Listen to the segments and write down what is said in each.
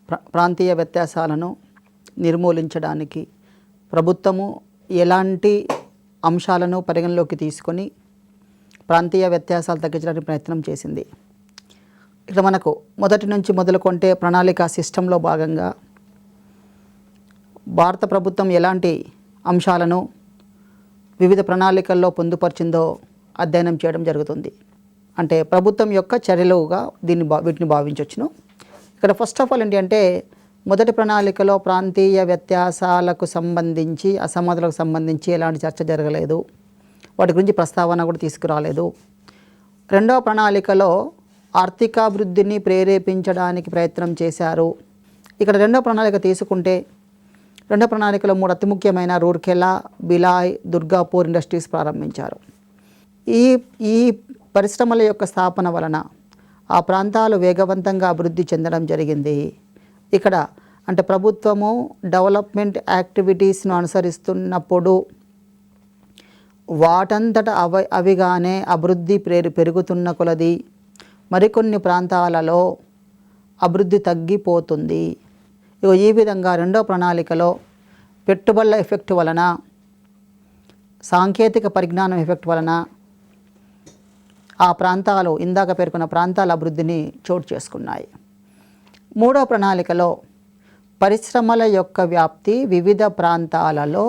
ప్రాంతీయ వ్యత్యాసాలను నిర్మూలించడానికి ప్రభుత్వము ఎలాంటి అంశాలను పరిగణలోకి తీసుకొని ప్రాంతీయ వ్యత్యాసాలు తగ్గించడానికి ప్రయత్నం చేసింది. ఇక్కడ మనకు మొదటి నుంచి మొదలుకొంటే ప్రణాళిక సిస్టంలో భాగంగా భారత ప్రభుత్వం ఎలాంటి అంశాలను వివిధ ప్రణాళికల్లో పొందుపరిచిందో అధ్యయనం చేయడం జరుగుతుంది. అంటే ప్రభుత్వం యొక్క చర్యలుగా వీటిని భావించవచ్చును. ఇక్కడ ఫస్ట్ ఆఫ్ ఆల్ ఏంటి అంటే మొదటి ప్రణాళికలో ప్రాంతీయ వ్యత్యాసాలకు సంబంధించి అసమానతలకు సంబంధించి ఎలాంటి చర్చ జరగలేదు, వాటి గురించి ప్రస్తావన కూడా తీసుకురాలేదు. రెండవ ప్రణాళికలో ఆర్థికాభివృద్ధిని ప్రేరేపించడానికి ప్రయత్నం చేశారు. ఇక్కడ రెండవ ప్రణాళిక తీసుకుంటే రెండవ ప్రణాళికలో 3 అతి ముఖ్యమైన రూర్కెలా, బిలాయ్, దుర్గాపూర్ ఇండస్ట్రీస్ ప్రారంభించారు. ఈ పరిశ్రమల యొక్క స్థాపన వలన ఆ ప్రాంతాలు వేగవంతంగా అభివృద్ధి చెందడం జరిగింది. ఇక్కడ అంటే ప్రభుత్వము డెవలప్మెంట్ యాక్టివిటీస్ను అనుసరిస్తున్నప్పుడు వాటంతట అవిగానే అభివృద్ధి పెరుగుతున్న కొలది మరికొన్ని ప్రాంతాలలో అభివృద్ధి తగ్గిపోతుంది. ఈ విధంగా రెండో ప్రణాళికలో పెట్టుబడుల ఎఫెక్ట్ వలన, సాంకేతిక పరిజ్ఞానం ఎఫెక్ట్ వలన ఆ ప్రాంతాలు ఇందాక పేర్కొన్న ప్రాంతాల అభివృద్ధిని చోటు చేసుకున్నాయి. మూడో ప్రణాళికలో పరిశ్రమల యొక్క వ్యాప్తి వివిధ ప్రాంతాలలో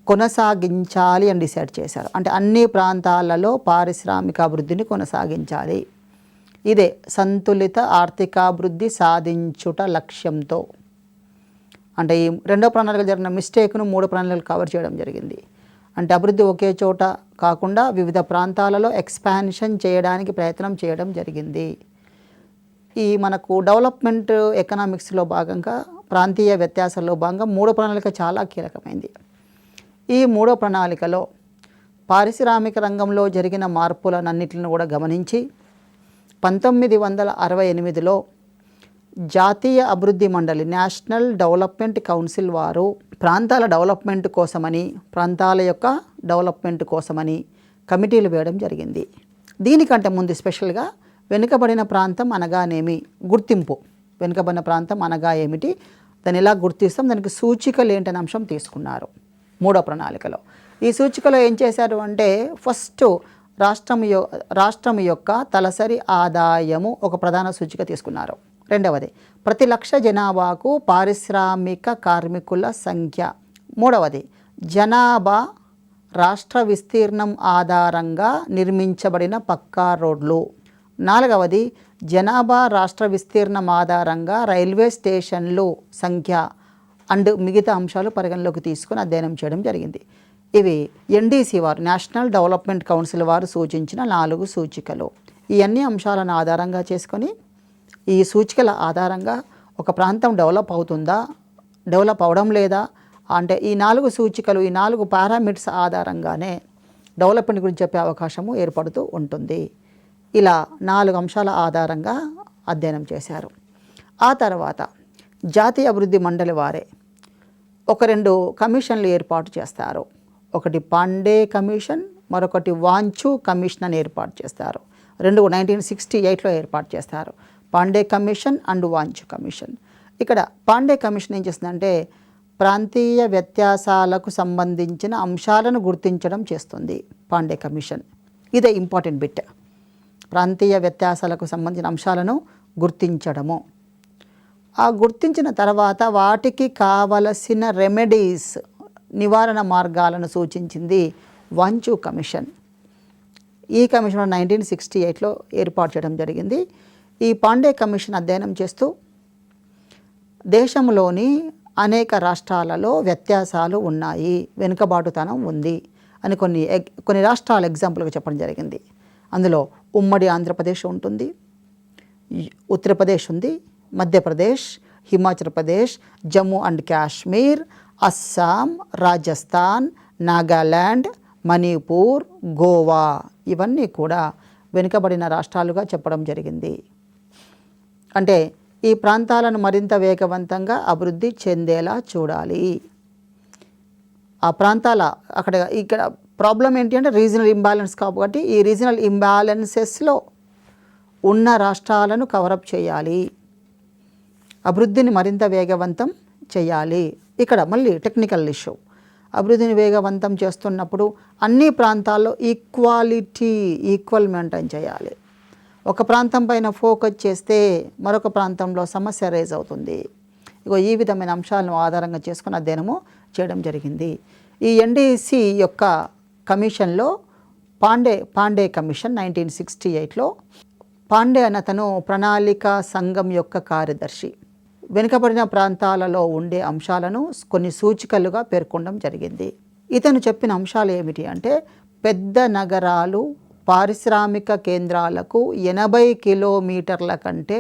కొనసాగించాలి అని డిసైడ్ చేశారు. అంటే అన్ని ప్రాంతాలలో పారిశ్రామిక అభివృద్ధిని కొనసాగించాలి. ఇదే సంతులిత ఆర్థికాభివృద్ధి సాధించుట లక్ష్యంతో. అంటే ఈ రెండో ప్రణాళికలో జరిగిన మిస్టేక్ను 3 ప్రణాళికలు కవర్ చేయడం జరిగింది. అంటే అభివృద్ధి ఒకే చోట కాకుండా వివిధ ప్రాంతాలలో ఎక్స్పాన్షన్ చేయడానికి ప్రయత్నం చేయడం జరిగింది. ఈ మనకు డెవలప్మెంట్ ఎకనామిక్స్లో భాగంగా ప్రాంతీయ వ్యత్యాసాల్లో భాగంగా 3వ ప్రణాళిక చాలా కీలకమైంది. ఈ 3వ ప్రణాళికలో పారిశ్రామిక రంగంలో జరిగిన మార్పులన్నింటిని కూడా గమనించి 1968లో జాతీయ అభివృద్ధి మండలి నేషనల్ డెవలప్మెంట్ కౌన్సిల్ వారు ప్రాంతాల డెవలప్మెంట్ కోసమని, ప్రాంతాల యొక్క డెవలప్మెంట్ కోసమని కమిటీలు వేయడం జరిగింది. దీనికంటే ముందు స్పెషల్గా వెనుకబడిన ప్రాంతం అనగానేమి, గుర్తింపు, వెనుకబడిన ప్రాంతం అనగా ఏమిటి, దాన్ని ఎలా గుర్తిస్తాం, దానికి సూచికలు ఏంటనే అంశం తీసుకున్నారు 3వ ప్రణాళికలో. ఈ సూచికలో ఏం చేశారు అంటే ఫస్ట్ రాష్ట్రం యొక్క తలసరి ఆదాయము ఒక ప్రధాన సూచిక తీసుకున్నారు. రెండవది ప్రతి లక్ష జనాభాకు పారిశ్రామిక కార్మికుల సంఖ్య. మూడవది జనాభా రాష్ట్ర విస్తీర్ణం ఆధారంగా నిర్మించబడిన పక్కా రోడ్లు. నాలుగవది జనాభా రాష్ట్ర విస్తీర్ణం ఆధారంగా రైల్వే స్టేషన్లు సంఖ్య అండ్ మిగతా అంశాలు పరిగణలోకి తీసుకుని అధ్యయనం చేయడం జరిగింది. ఇవి ఎన్డీసీ వారు, నేషనల్ డెవలప్మెంట్ కౌన్సిల్ వారు సూచించిన 4 సూచికలు. ఈ అన్ని అంశాలను ఆధారంగా చేసుకొని ఈ సూచికల ఆధారంగా ఒక ప్రాంతం డెవలప్ అవుతుందా, డెవలప్ అవడం లేదా అంటే ఈ 4 సూచికలు, ఈ 4 పారామీటర్స్ ఆధారంగానే డెవలప్మెంట్ గురించి చెప్పే అవకాశము ఏర్పడుతూ ఉంటుంది. ఇలా 4 అంశాల ఆధారంగా అధ్యయనం చేశారు. ఆ తర్వాత జాతీయ అభివృద్ధి మండలి వారే 2 కమిషన్లు ఏర్పాటు చేస్తారు. ఒకటి పాండే కమిషన్, మరొకటి వాంచు కమిషన్ అని ఏర్పాటు చేస్తారు. 1968లో ఏర్పాటు చేస్తారు. Pandey commission and Wanchoo commission. ఇక్కడ పాండే కమిషన్ ఏం చేస్తుందంటే ప్రాంతీయ వ్యత్యాసాలకు సంబంధించిన అంశాలను గుర్తించడం చేస్తుంది పాండే కమిషన్. ఇదే ఇంపార్టెంట్ బిట్, ప్రాంతీయ వ్యత్యాసాలకు సంబంధించిన అంశాలను గుర్తించడము. ఆ గుర్తించిన తర్వాత వాటికి కావలసిన రెమెడీస్, నివారణ మార్గాలను సూచించింది వాంచు కమిషన్. ఈ కమిషన్ 1968లో ఏర్పాటు చేయడం జరిగింది. ఈ పాండే కమిషన్ అధ్యయనం చేస్తూ దేశంలోని అనేక రాష్ట్రాలలో వ్యత్యాసాలు ఉన్నాయి, వెనుకబాటుతనం ఉంది అని కొన్ని రాష్ట్రాల ఎగ్జాంపుల్గా చెప్పడం జరిగింది. అందులో ఉమ్మడి ఆంధ్రప్రదేశ్ ఉంటుంది, ఉత్తరప్రదేశ్ ఉంది, మధ్యప్రదేశ్, హిమాచల్ ప్రదేశ్, జమ్మూ అండ్ కాశ్మీర్, అస్సాం, రాజస్థాన్, నాగాల్యాండ్, మణిపూర్, గోవా ఇవన్నీ కూడా వెనుకబడిన రాష్ట్రాలుగా చెప్పడం జరిగింది. అంటే ఈ ప్రాంతాలను మరింత వేగవంతంగా అభివృద్ధి చెందేలా చూడాలి. ఆ ప్రాంతాల ఇక్కడ ప్రాబ్లం ఏంటి అంటే రీజనల్ ఇంబ్యాలెన్స్ కాబట్టి ఈ రీజనల్ ఇంబ్యాలెన్సెస్లో ఉన్న రాష్ట్రాలను కవరప్ చేయాలి. అభివృద్ధిని మరింత వేగవంతం చేయాలి. ఇక్కడ మళ్ళీ టెక్నికల్ ఇష్యూ. అభివృద్ధిని వేగవంతం చేస్తున్నప్పుడు అన్ని ప్రాంతాల్లో ఈక్వల్ మెయింటైన్ చేయాలి. ఒక ప్రాంతం పైన ఫోకస్ చేస్తే మరొక ప్రాంతంలో సమస్య రేజ్ అవుతుంది. ఈ విధమైన అంశాలను ఆధారంగా చేసుకుని అధ్యయనము చేయడం జరిగింది. ఈ ఎన్డీసీ యొక్క కమిషన్లో పాండే కమిషన్ 1968లో పాండే అతను ప్రణాళిక సంఘం యొక్క కార్యదర్శి. వెనుకబడిన ప్రాంతాలలో ఉండే అంశాలను కొన్ని సూచికలుగా పేర్కొనడం జరిగింది. ఇతను చెప్పిన అంశాలు ఏమిటి అంటే, పెద్ద నగరాలు పారిశ్రామిక కేంద్రాలకు 80 కిలోమీటర్ల కంటే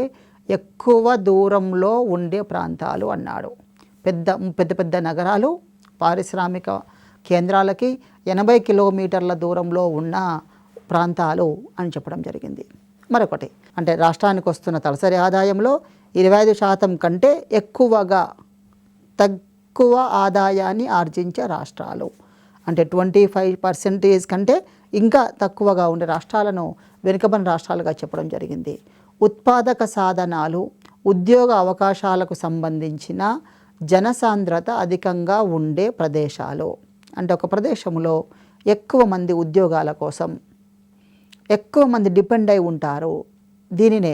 ఎక్కువ దూరంలో ఉండే ప్రాంతాలు అన్నాడు. పెద్ద నగరాలు పారిశ్రామిక కేంద్రాలకి 80 కిలోమీటర్ల దూరంలో ఉన్న ప్రాంతాలు అని చెప్పడం జరిగింది. మరొకటి అంటే రాష్ట్రానికి వస్తున్న తలసరి ఆదాయంలో 25% కంటే తక్కువ ఆదాయాన్ని ఆర్జించే రాష్ట్రాలు, అంటే 25% కంటే ఇంకా తక్కువగా ఉండే రాష్ట్రాలను వెనుకబడిన రాష్ట్రాలుగా చెప్పడం జరిగింది. ఉత్పాదక సాధనాలు, ఉద్యోగ అవకాశాలకు సంబంధించిన జనసాంద్రత అధికంగా ఉండే ప్రదేశాలు, అంటే ఒక ప్రదేశంలో ఎక్కువ మంది ఉద్యోగాల కోసం ఎక్కువ మంది డిపెండ్ అయి ఉంటారు. దీనినే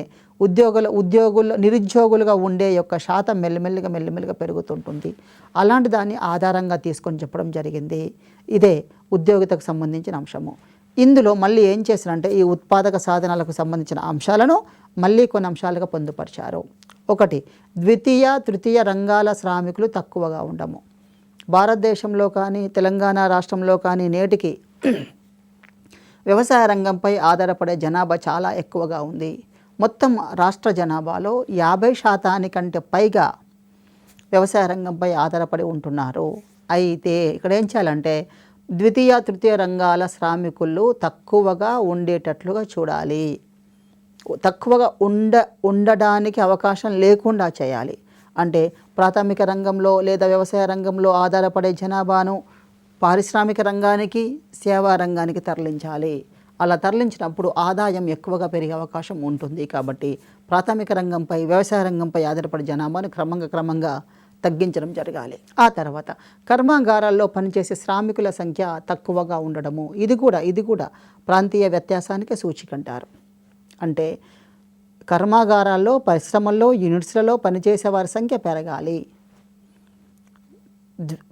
నిరుద్యోగులుగా ఉండే యొక్క శాతం మెల్లిమెల్లిగా పెరుగుతుంటుంది. అలాంటి దాన్ని ఆధారంగా తీసుకొని చెప్పడం జరిగింది. ఇదే ఉద్యోగితకు సంబంధించిన అంశము. ఇందులో మళ్ళీ ఏం చేశారంటే, ఈ ఉత్పాదక సాధనాలకు సంబంధించిన అంశాలను మళ్ళీ కొన్ని అంశాలుగా పొందుపరిచారు. ఒకటి, ద్వితీయ తృతీయ రంగాల శ్రామికులు తక్కువగా ఉండము. భారతదేశంలో కానీ తెలంగాణ రాష్ట్రంలో కానీ నేటికి వ్యవసాయ రంగంపై ఆధారపడే జనాభా చాలా ఎక్కువగా ఉంది. మొత్తం రాష్ట్ర జనాభాలో 50% పైగా వ్యవసాయ రంగంపై ఆధారపడి ఉంటున్నారు. అయితే ఇక్కడ ఏం చేయాలంటే, ద్వితీయ తృతీయ రంగాల శ్రామికులు తక్కువగా ఉండేటట్లుగా చూడాలి. తక్కువగా ఉండడానికి అవకాశం లేకుండా చేయాలి. అంటే ప్రాథమిక రంగంలో లేదా వ్యవసాయ రంగంలో ఆధారపడే జనాభాను పారిశ్రామిక రంగానికి, సేవా రంగానికి తరలించాలి. అలా తరలించినప్పుడు ఆదాయం ఎక్కువగా పెరిగే అవకాశం ఉంటుంది. కాబట్టి ప్రాథమిక రంగంపై, వ్యవసాయ రంగంపై ఆధారపడే జనాభాను క్రమంగా తగ్గించడం జరగాలి. ఆ తర్వాత కర్మాగారాల్లో పనిచేసే శ్రామికుల సంఖ్య తక్కువగా ఉండడము, ఇది కూడా ప్రాంతీయ వ్యత్యాసానికి సూచిక అంటారు. అంటే కర్మాగారాల్లో, పరిశ్రమల్లో, యూనిట్స్లలో పనిచేసే వారి సంఖ్య పెరగాలి.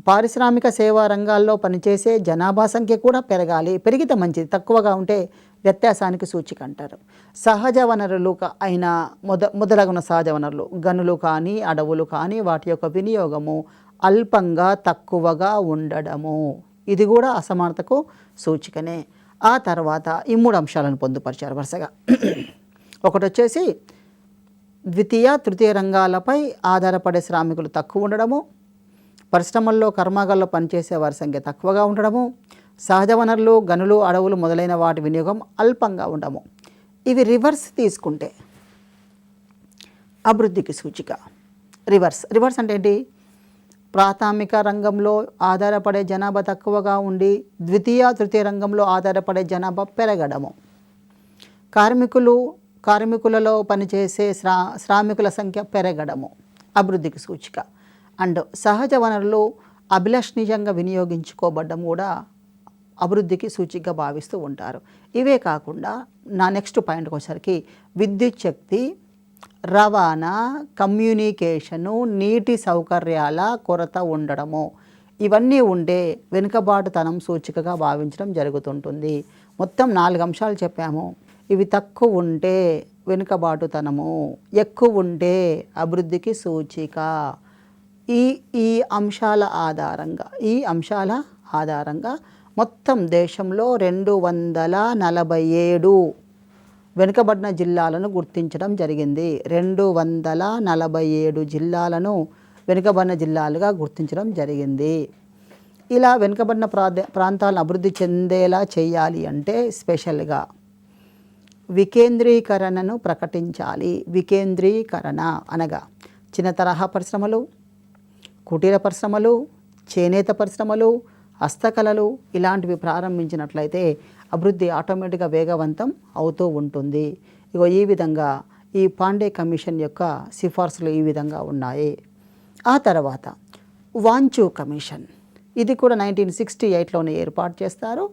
పారిశ్రామిక సేవా రంగాల్లో పనిచేసే జనాభా సంఖ్య కూడా పెరగాలి. పెరిగితే మంచిది, తక్కువగా ఉంటే వ్యత్యాసానికి సూచిక అంటారు. సహజ వనరులు అయిన మొదలగున సహజ వనరులు, గనులు కానీ, అడవులు కానీ, వాటి యొక్క వినియోగము అల్పంగా, తక్కువగా ఉండడము, ఇది కూడా అసమానతకు సూచికనే. ఆ తర్వాత ఈ 3 అంశాలను పొందుపరిచారు వరుసగా. ఒకటి వచ్చేసి ద్వితీయ తృతీయ రంగాలపై ఆధారపడే శ్రామికులు తక్కువ ఉండడము, పరిశ్రమల్లో, కర్మాగాల్లో పనిచేసే వారి సంఖ్య తక్కువగా ఉండడము, సహజ వనరులు, గనులు, అడవులు మొదలైన వాటి వినియోగం అల్పంగా ఉండము. ఇవి రివర్స్ తీసుకుంటే అభివృద్ధికి సూచిక. రివర్స్ అంటే ఏంటి? ప్రాథమిక రంగంలో ఆధారపడే జనాభా తక్కువగా ఉండి ద్వితీయ తృతీయ రంగంలో ఆధారపడే జనాభా పెరగడము, కార్మికులలో పనిచేసే శ్రామికుల సంఖ్య పెరగడము అభివృద్ధికి సూచిక. అండ్ సహజ వనరులు అభిలషణీయంగా వినియోగించుకోబడ్డం కూడా అభివృద్ధికి సూచికగా భావిస్తూ ఉంటారు. ఇవే కాకుండా నా నెక్స్ట్ పాయింట్కి వచ్చేసరికి విద్యుత్ శక్తి, రవాణా, కమ్యూనికేషను, నీటి సౌకర్యాల కొరత ఉండడము, ఇవన్నీ ఉండే వెనుకబాటుతనం సూచికగా భావించడం జరుగుతుంటుంది. మొత్తం 4 అంశాలు చెప్పాము. ఇవి తక్కువ ఉంటే వెనుకబాటుతనము, ఎక్కువ ఉంటే అభివృద్ధికి సూచిక. ఈ అంశాల ఆధారంగా మొత్తం దేశంలో 247 వెనుకబడిన జిల్లాలను గుర్తించడం జరిగింది. 247 జిల్లాలను వెనుకబడిన జిల్లాలుగా గుర్తించడం జరిగింది. ఇలా వెనుకబడిన ప్రాంతాలను అభివృద్ధి చెందేలా చేయాలి అంటే స్పెషల్గా వికేంద్రీకరణను ప్రకటించాలి. వికేంద్రీకరణ అనగా చిన్న తరహా పరిశ్రమలు, కుటీర పరిశ్రమలు, చేనేత పరిశ్రమలు, హస్తకళలు ఇలాంటివి ప్రారంభించినట్లయితే అభివృద్ధి ఆటోమేటిక్గా వేగవంతం అవుతూ ఉంటుంది. ఈ విధంగా ఈ పాండే కమిషన్ యొక్క సిఫార్సులు ఈ విధంగా ఉన్నాయి. ఆ తర్వాత వాంచు కమిషన్, ఇది కూడా 1968లోనే ఏర్పాటు చేస్తారు.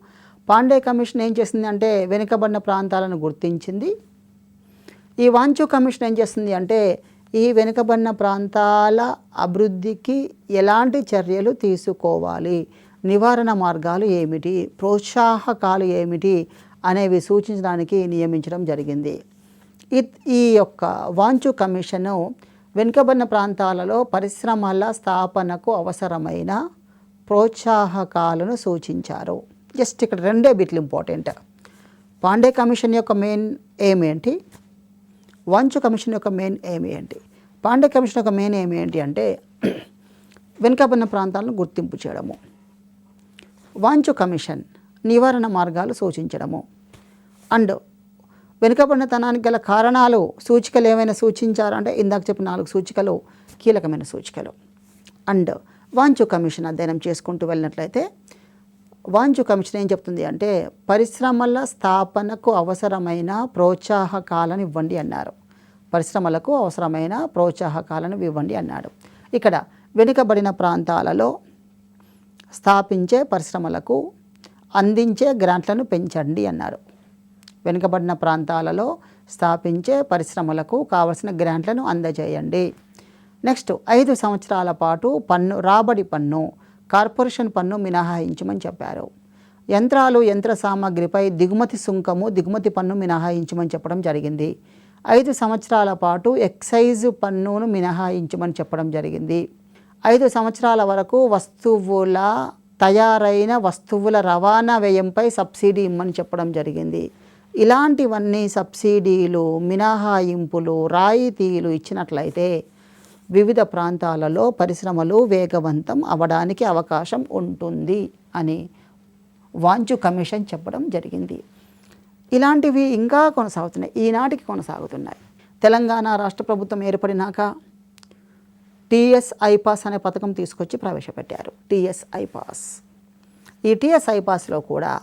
పాండే కమిషన్ ఏం చేసింది అంటే వెనుకబడిన ప్రాంతాలను గుర్తించింది. ఈ వాంచు కమిషన్ ఏం చేస్తుంది అంటే ఈ వెనుకబడిన ప్రాంతాల అభివృద్ధికి ఎలాంటి చర్యలు తీసుకోవాలి, నివారణ మార్గాలు ఏమిటి, ప్రోత్సాహకాలు ఏమిటి అనేవి సూచించడానికి నియమించడం జరిగింది. ఈ యొక్క వాంచు కమిషను వెనుకబడిన ప్రాంతాలలో పరిశ్రమల స్థాపనకు అవసరమైన ప్రోత్సాహకాలను సూచించారు. జస్ట్ ఇక్కడ రెండే బిట్లు ఇంపార్టెంట్. పాండే కమిషన్ యొక్క మెయిన్ ఎయిమ్ ఏంటి, వాంచు కమిషన్ యొక్క మెయిన్ ఎయిమ్ ఏంటి? పాండే కమిషన్ యొక్క మెయిన్ ఎయిమ్ ఏంటి అంటే వెనుకబడిన ప్రాంతాలను గుర్తింపు చేయడము. వాంచు కమిషన్ నివారణ మార్గాలు సూచించడము. అండ్ వెనుకబడినతనానికి గల కారణాలు, సూచికలు ఏమైనా సూచించారంటే ఇందాక చెప్పిన 4 సూచికలు కీలకమైన సూచికలు. అండ్ వాంచు కమిషన్ అధ్యయనం చేసుకుంటూ వెళ్ళినట్లయితే వాంచు కమిషన్ ఏం చెప్తుంది అంటే పరిశ్రమల స్థాపనకు అవసరమైన ప్రోత్సాహకాలను ఇవ్వండి అన్నారు. పరిశ్రమలకు అవసరమైన ప్రోత్సాహకాలను ఇవ్వండి అన్నాడు. ఇక్కడ వెనుకబడిన ప్రాంతాలలో స్థాపించే పరిశ్రమలకు అందించే గ్రాంట్లను పెంచండి అన్నారు. వెనుకబడిన ప్రాంతాలలో స్థాపించే పరిశ్రమలకు కావలసిన గ్రాంట్లను అందజేయండి. నెక్స్ట్ 5 సంవత్సరాల పాటు రాబడి పన్ను, కార్పొరేషన్ పన్ను మినహాయించమని చెప్పారు. యంత్రాలు, యంత్ర సామాగ్రిపై దిగుమతి సుంకము, దిగుమతి పన్ను మినహాయించమని చెప్పడం జరిగింది. 5 సంవత్సరాల పాటు ఎక్సైజ్ పన్నును మినహాయించమని చెప్పడం జరిగింది. 5 సంవత్సరాల వరకు తయారైన వస్తువుల రవాణా వ్యయంపై సబ్సిడీ ఇమ్మని చెప్పడం జరిగింది. ఇలాంటివన్నీ సబ్సిడీలు, మినహాయింపులు, రాయితీలు ఇచ్చినట్లయితే వివిధ ప్రాంతాలలో పరిశ్రమలు వేగవంతం అవడానికి అవకాశం ఉంటుంది అని వాంచు కమిషన్ చెప్పడం జరిగింది. ఇలాంటివి ఇంకా కొనసాగుతున్నాయి, ఈనాటికి కొనసాగుతున్నాయి. తెలంగాణ రాష్ట్ర ప్రభుత్వం ఏర్పడినాక టీఎస్ ఐపాస్ అనే పథకం తీసుకొచ్చి ప్రవేశపెట్టారు. టీఎస్ ఐపాస్, ఈ టీఎస్ ఐపాస్లో కూడా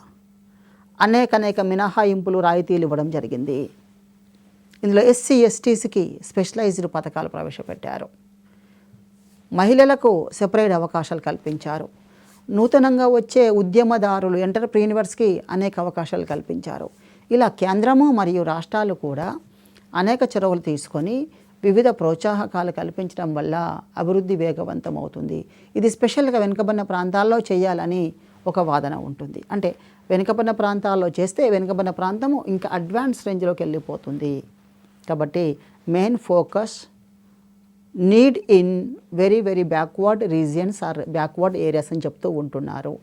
అనేక మినహాయింపులు, రాయితీలు ఇవ్వడం జరిగింది. ఇందులో ఎస్సీ ఎస్టీస్కి స్పెషలైజ్డ్ పథకాలు ప్రవేశపెట్టారు. మహిళలకు సెపరేట్ అవకాశాలు కల్పించారు. నూతనంగా వచ్చే ఉద్యమదారులు, ఎంటర్ప్రీనర్స్కి అనేక అవకాశాలు కల్పించారు. ఇలా కేంద్రము మరియు రాష్ట్రాలు కూడా అనేక చొరవలు తీసుకొని వివిధ ప్రోత్సాహకాలు కల్పించడం వల్ల అభివృద్ధి వేగవంతం అవుతుంది. ఇది స్పెషల్గా వెనుకబడిన ప్రాంతాల్లో చేయాలని ఒక వాదన ఉంటుంది. అంటే వెనుకబడిన ప్రాంతాల్లో చేస్తే వెనుకబడిన ప్రాంతము ఇంకా అడ్వాన్స్ రేంజ్లోకి వెళ్ళిపోతుంది. కాబట్టి main focus need in very backward regions or backward areas అని చెప్తూ ఉంటున్నారు.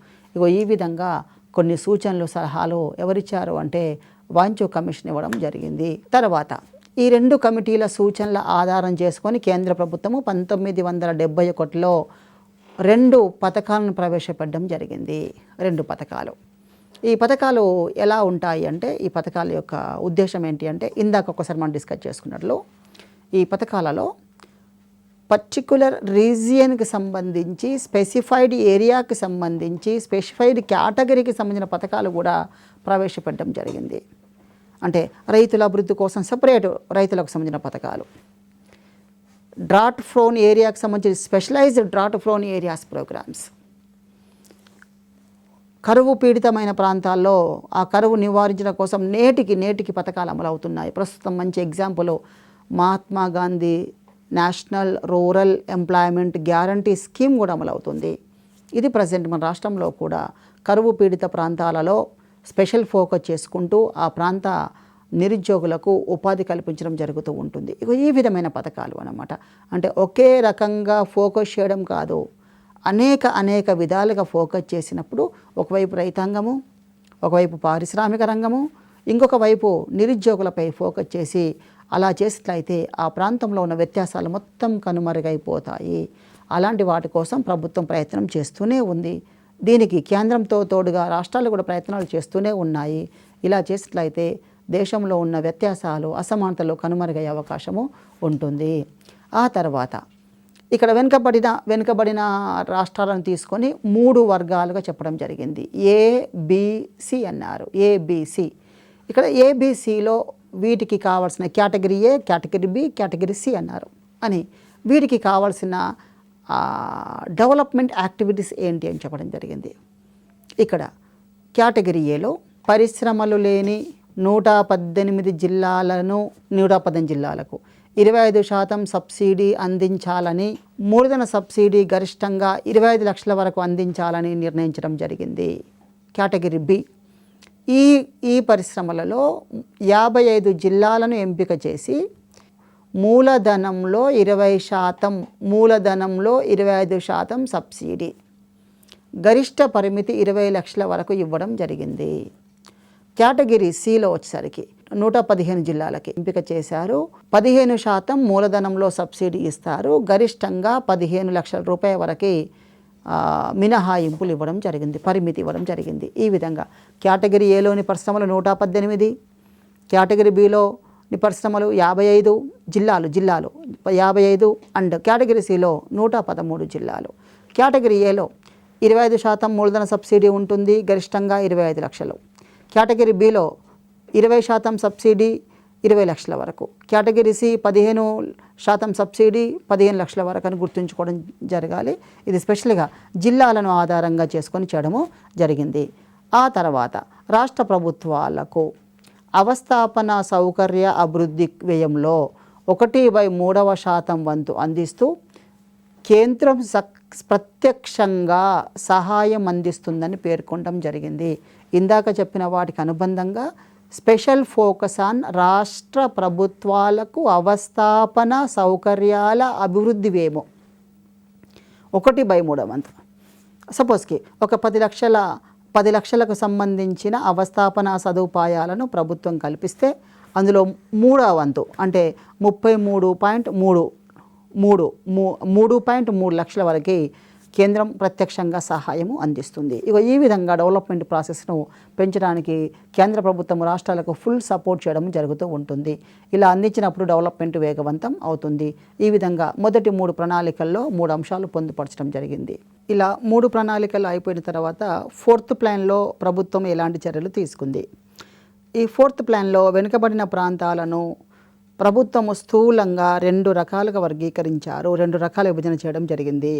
ఈ విధంగా కొన్ని సూచనలు, సలహాలు ఎవరిచ్చారు అంటే వాంచు కమిషన్ ఇవ్వడం జరిగింది. తర్వాత ఈ 2 కమిటీల సూచనల ఆధారం చేసుకొని కేంద్ర ప్రభుత్వము 1971లో 2 పథకాలను ప్రవేశపెట్టడం జరిగింది. 2 పథకాలు. ఈ పథకాలు ఎలా ఉంటాయి అంటే ఈ పథకాల యొక్క ఉద్దేశం ఏంటి అంటే ఇందాక ఒకసారి మనం డిస్కస్ చేసుకున్నట్లు ఈ పథకాలలో పర్టిక్యులర్ రీజియన్కి సంబంధించి, స్పెసిఫైడ్ ఏరియాకి సంబంధించి, స్పెసిఫైడ్ కేటగిరీకి సంబంధించిన పథకాలు కూడా ప్రవేశపెట్టడం జరిగింది. అంటే రైతుల అభివృద్ధి కోసం సపరేట్ రైతులకు సంబంధించిన పథకాలు, డ్రాట్ ఫ్రోన్ ఏరియాకి సంబంధించి specialised drought prone areas programmes, కరువు పీడితమైన ప్రాంతాల్లో ఆ కరువు నివారించడం కోసం నేటికి పథకాలు అమలవుతున్నాయి. ప్రస్తుతం మంచి example Mahatma Gandhi national rural employment guarantee scheme కూడా అమలవుతుంది. ఇది ప్రజెంట్ మన రాష్ట్రంలో కూడా కరువు పీడిత ప్రాంతాలలో స్పెషల్ ఫోకస్ చేసుకుంటూ ఆ ప్రాంత నిరుద్యోగులకు ఉపాధి కల్పించడం జరుగుతూ ఉంటుంది. ఈ విధమైన పథకాలు అన్నమాట. అంటే ఒకే రకంగా ఫోకస్ చేయడం కాదు, అనేక విధాలుగా ఫోకస్ చేసినప్పుడు ఒకవైపు రైతాంగము, ఒకవైపు పారిశ్రామిక రంగము, ఇంకొక వైపు నిరుద్యోగులపై ఫోకస్ చేసి అలా చేసినట్లయితే ఆ ప్రాంతంలో ఉన్న వ్యత్యాసాలు మొత్తం కనుమరుగైపోతాయి. అలాంటి వాటి కోసం ప్రభుత్వం ప్రయత్నం చేస్తూనే ఉంది. దీనికి కేంద్రంతో తోడుగా రాష్ట్రాలు కూడా ప్రయత్నాలు చేస్తూనే ఉన్నాయి. ఇలా చేసినట్లయితే దేశంలో ఉన్న వ్యత్యాసాలు, అసమానతలు కనుమరుగయ్యే అవకాశము ఉంటుంది. ఆ తర్వాత ఇక్కడ వెనుకబడిన రాష్ట్రాలను తీసుకొని 3 వర్గాలుగా చెప్పడం జరిగింది. ఏబిసి అన్నారు. ఏబిసి, ఇక్కడ ఏబిసిలో వీటికి కావాల్సిన category A, category B, category C అన్నారు అని వీటికి కావాల్సిన డెవలప్మెంట్ యాక్టివిటీస్ ఏంటి అని చెప్పడం జరిగింది. ఇక్కడ కేటగిరీ ఏలో పరిశ్రమలు లేని 118 జిల్లాలను 118 జిల్లాలకు 25% సబ్సిడీ అందించాలని, మూలధన సబ్సిడీ గరిష్టంగా 25 లక్షల వరకు అందించాలని నిర్ణయించడం జరిగింది. కేటగిరీ బి ఈ పరిశ్రమలలో 55 జిల్లాలను ఎంపిక చేసి మూలధనంలో 20%, మూలధనంలో 25% సబ్సిడీ, గరిష్ట పరిమితి 20 లక్షల వరకు ఇవ్వడం జరిగింది. కేటగిరీ సిలో వచ్చేసరికి 115 జిల్లాలకి ఎంపిక చేశారు. 15% మూలధనంలో సబ్సిడీ ఇస్తారు. గరిష్టంగా 15 లక్షల రూపాయల వరకు మినహాయింపులు ఇవ్వడం జరిగింది, పరిమితి ఇవ్వడం జరిగింది. ఈ విధంగా కేటగిరీ ఏలోని పరిశ్రమలు 118, కేటగిరీ బిలోని పరిశ్రమలు 55 జిల్లాలు 55 అండ్ కేటగిరీ సిలో 113 జిల్లాలు. కేటగిరీ ఏలో 25% మూలధన సబ్సిడీ ఉంటుంది, గరిష్టంగా 25 లక్షలు. కేటగిరీ బిలో 20% సబ్సిడీ 20 లక్షల వరకు. కేటగిరీ సి 15% సబ్సిడీ 15 లక్షల వరకు అని గుర్తుంచుకోవడం జరగాలి. ఇది స్పెషల్గా జిల్లాలను ఆధారంగా చేసుకొని చేయడము జరిగింది. ఆ తర్వాత రాష్ట్ర ప్రభుత్వాలకు అవస్థాపన సౌకర్య అభివృద్ధి వ్యయంలో 1/3% వంతు అందిస్తూ కేంద్రం ప్రత్యక్షంగా సహాయం అందిస్తుందని పేర్కొనడం జరిగింది. ఇందాక చెప్పిన వాటికి అనుబంధంగా స్పెషల్ ఫోకస్ ఆన్ రాష్ట్ర ప్రభుత్వాలకు అవస్థాపన సౌకర్యాల అభివృద్ధి వ్యయము 1/3 వంతు. సపోజ్కి ఒక 10 లక్షలకు సంబంధించిన అవస్థాపన సదుపాయాలను ప్రభుత్వం కల్పిస్తే అందులో 3వ వంతు అంటే 3.3 లక్షల వరకు కేంద్రం ప్రత్యక్షంగా సహాయము అందిస్తుంది. ఈ విధంగా డెవలప్మెంట్ ప్రాసెస్ను పెంచడానికి కేంద్ర ప్రభుత్వం రాష్ట్రాలకు ఫుల్ సపోర్ట్ చేయడం జరుగుతూ ఉంటుంది. ఇలా అందించినప్పుడు డెవలప్మెంట్ వేగవంతం అవుతుంది. ఈ విధంగా మొదటి 3 ప్రణాళికల్లో 3 అంశాలు పొందుపరచడం జరిగింది. ఇలా 3 ప్రణాళికలు అయిపోయిన తర్వాత 4th ప్లాన్లో ప్రభుత్వం ఎలాంటి చర్యలు తీసుకుంది? ఈ 4th ప్లాన్లో వెనుకబడిన ప్రాంతాలను ప్రభుత్వము స్థూలంగా 2 రకాలుగా వర్గీకరించారు, 2 రకాల విభజన చేయడం జరిగింది.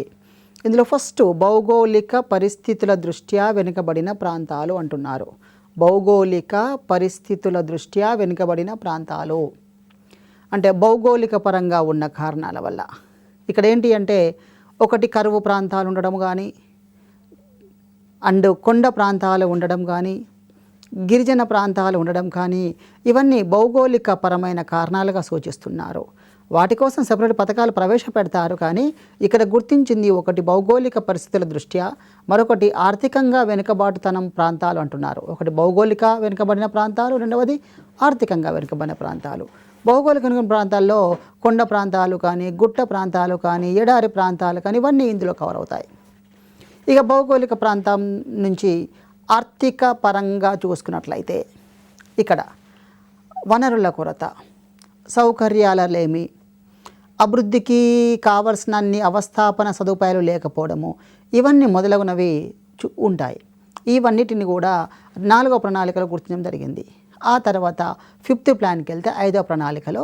ఇందులో ఫస్ట్ భౌగోళిక పరిస్థితుల దృష్ట్యా వెనుకబడిన ప్రాంతాలు అంటున్నారు. భౌగోళిక పరిస్థితుల దృష్ట్యా వెనుకబడిన ప్రాంతాలు అంటే భౌగోళిక పరంగా ఉన్న కారణాల వల్ల. ఇక్కడ ఏంటి అంటే ఒకటి కరువు ప్రాంతాలు ఉండడం కానీ, అండ్ కొండ ప్రాంతాలు ఉండడం కానీ, గిరిజన ప్రాంతాలు ఉండడం కానీ, ఇవన్నీ భౌగోళిక పరమైన కారణాలుగా సూచిస్తున్నారు. వాటి కోసం సెపరేట్ పథకాలు ప్రవేశపెడతారు. కానీ ఇక్కడ గుర్తించింది ఒకటి భౌగోళిక పరిస్థితుల దృష్ట్యా, మరొకటి ఆర్థికంగా వెనుకబాటుతనం ప్రాంతాలు అంటున్నారు. ఒకటి భౌగోళిక వెనుకబడిన ప్రాంతాలు, రెండవది ఆర్థికంగా వెనుకబడిన ప్రాంతాలు. భౌగోళిక వెనుకబడిన ప్రాంతాల్లో కొండ ప్రాంతాలు కానీ, గుట్ట ప్రాంతాలు కానీ, ఎడారి ప్రాంతాలు కానీ ఇవన్నీ ఇందులో కవర్ అవుతాయి. ఇక భౌగోళిక ప్రాంతం నుంచి ఆర్థిక పరంగా చూసుకున్నట్లయితే ఇక్కడ వనరుల కొరత, సౌకర్యాల లేమి, అభివృద్ధికి కావలసిన అన్ని అవస్థాపన సదుపాయాలు లేకపోవడము, ఇవన్నీ మొదలగునవి ఉంటాయి. ఇవన్నిటిని కూడా 4వ ప్రణాళికలో గుర్తించడం జరిగింది. ఆ తర్వాత 5th ప్లాన్కి వెళ్తే 5వ ప్రణాళికలో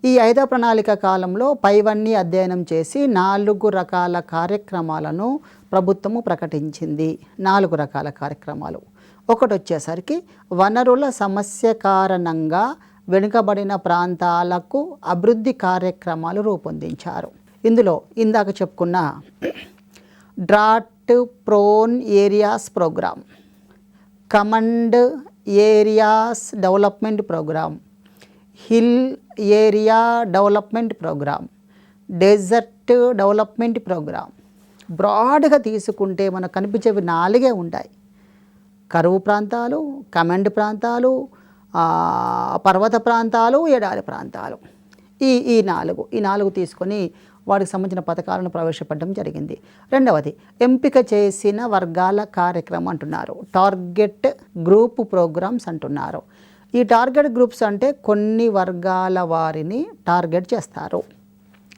ఈ 5వ ప్రణాళిక కాలంలో పైవన్నీ అధ్యయనం చేసి 4 రకాల కార్యక్రమాలను ప్రభుత్వము ప్రకటించింది. 4 రకాల కార్యక్రమాలు. ఒకటి వచ్చేసరికి వనరుల సమస్య కారణంగా వెనుకబడిన ప్రాంతాలకు అభివృద్ధి కార్యక్రమాలు రూపొందించారు. ఇందులో ఇందాక చెప్పుకున్న drought prone areas programme, command areas development programme, hill area development programme, desert development programme. బ్రాడ్గా తీసుకుంటే మనకు కనిపించేవి 4 ఉంటాయి. కరువు ప్రాంతాలు, కమండ్ ప్రాంతాలు, పర్వత ప్రాంతాలు, ఎడారి ప్రాంతాలు. ఈ 4 తీసుకొని వాటికి సంబంధించిన పథకాలను ప్రవేశపెట్టడం జరిగింది. రెండవది ఎంపిక చేసిన వర్గాల కార్యక్రమం అంటున్నారు. టార్గెట్ గ్రూప్ ప్రోగ్రామ్స్ అంటున్నారు. ఈ టార్గెట్ గ్రూప్స్ అంటే కొన్ని వర్గాల వారిని టార్గెట్ చేస్తారు.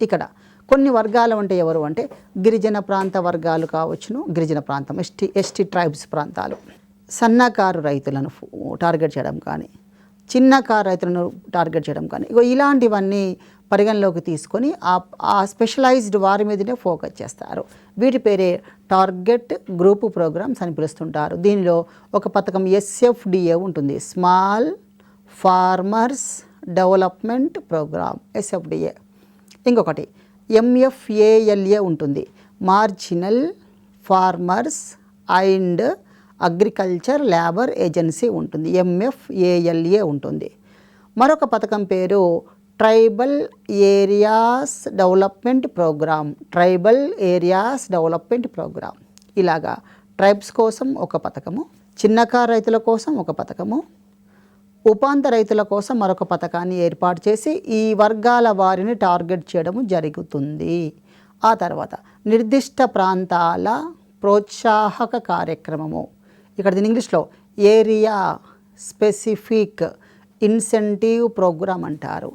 ఇక్కడ కొన్ని వర్గాలు అంటే ఎవరు అంటే గిరిజన ప్రాంత వర్గాలు కావచ్చును, గిరిజన ప్రాంతం ఎస్టీ ట్రైబ్స్ ప్రాంతాలు, సన్నకారు రైతులను టార్గెట్ చేయడం కానీ, చిన్నకారు రైతులను టార్గెట్ చేయడం కానీ ఇలాంటివన్నీ పరిగణలోకి తీసుకొని ఆ స్పెషలైజ్డ్ వారి మీదనే ఫోకస్ చేస్తారు. వీటి పేరే టార్గెట్ గ్రూప్ ప్రోగ్రామ్స్ అని పిలుస్తుంటారు. దీనిలో ఒక పథకం SFDA ఉంటుంది, small farmers development programme SFDA. ఇంకొకటి MFALA ఉంటుంది, marginal farmers and agriculture labour agency ఉంటుంది, MFALA ఉంటుంది. మరొక పథకం పేరు tribal areas development programme, tribal areas development programme. ఇలాగా ట్రైబ్స్ కోసం ఒక పథకము, చిన్నకారు రైతుల కోసం ఒక పథకము, ఉపాంత రైతుల కోసం మరొక పథకాన్ని ఏర్పాటు చేసి ఈ వర్గాల వారిని టార్గెట్ చేయడం జరుగుతుంది. ఆ తర్వాత నిర్దిష్ట ప్రాంతాల ప్రోత్సాహక కార్యక్రమము, ఇక్కడ దీని ఇంగ్లీష్లో ఏరియా స్పెసిఫిక్ ఇన్సెంటివ్ ప్రోగ్రామ్ అంటారు.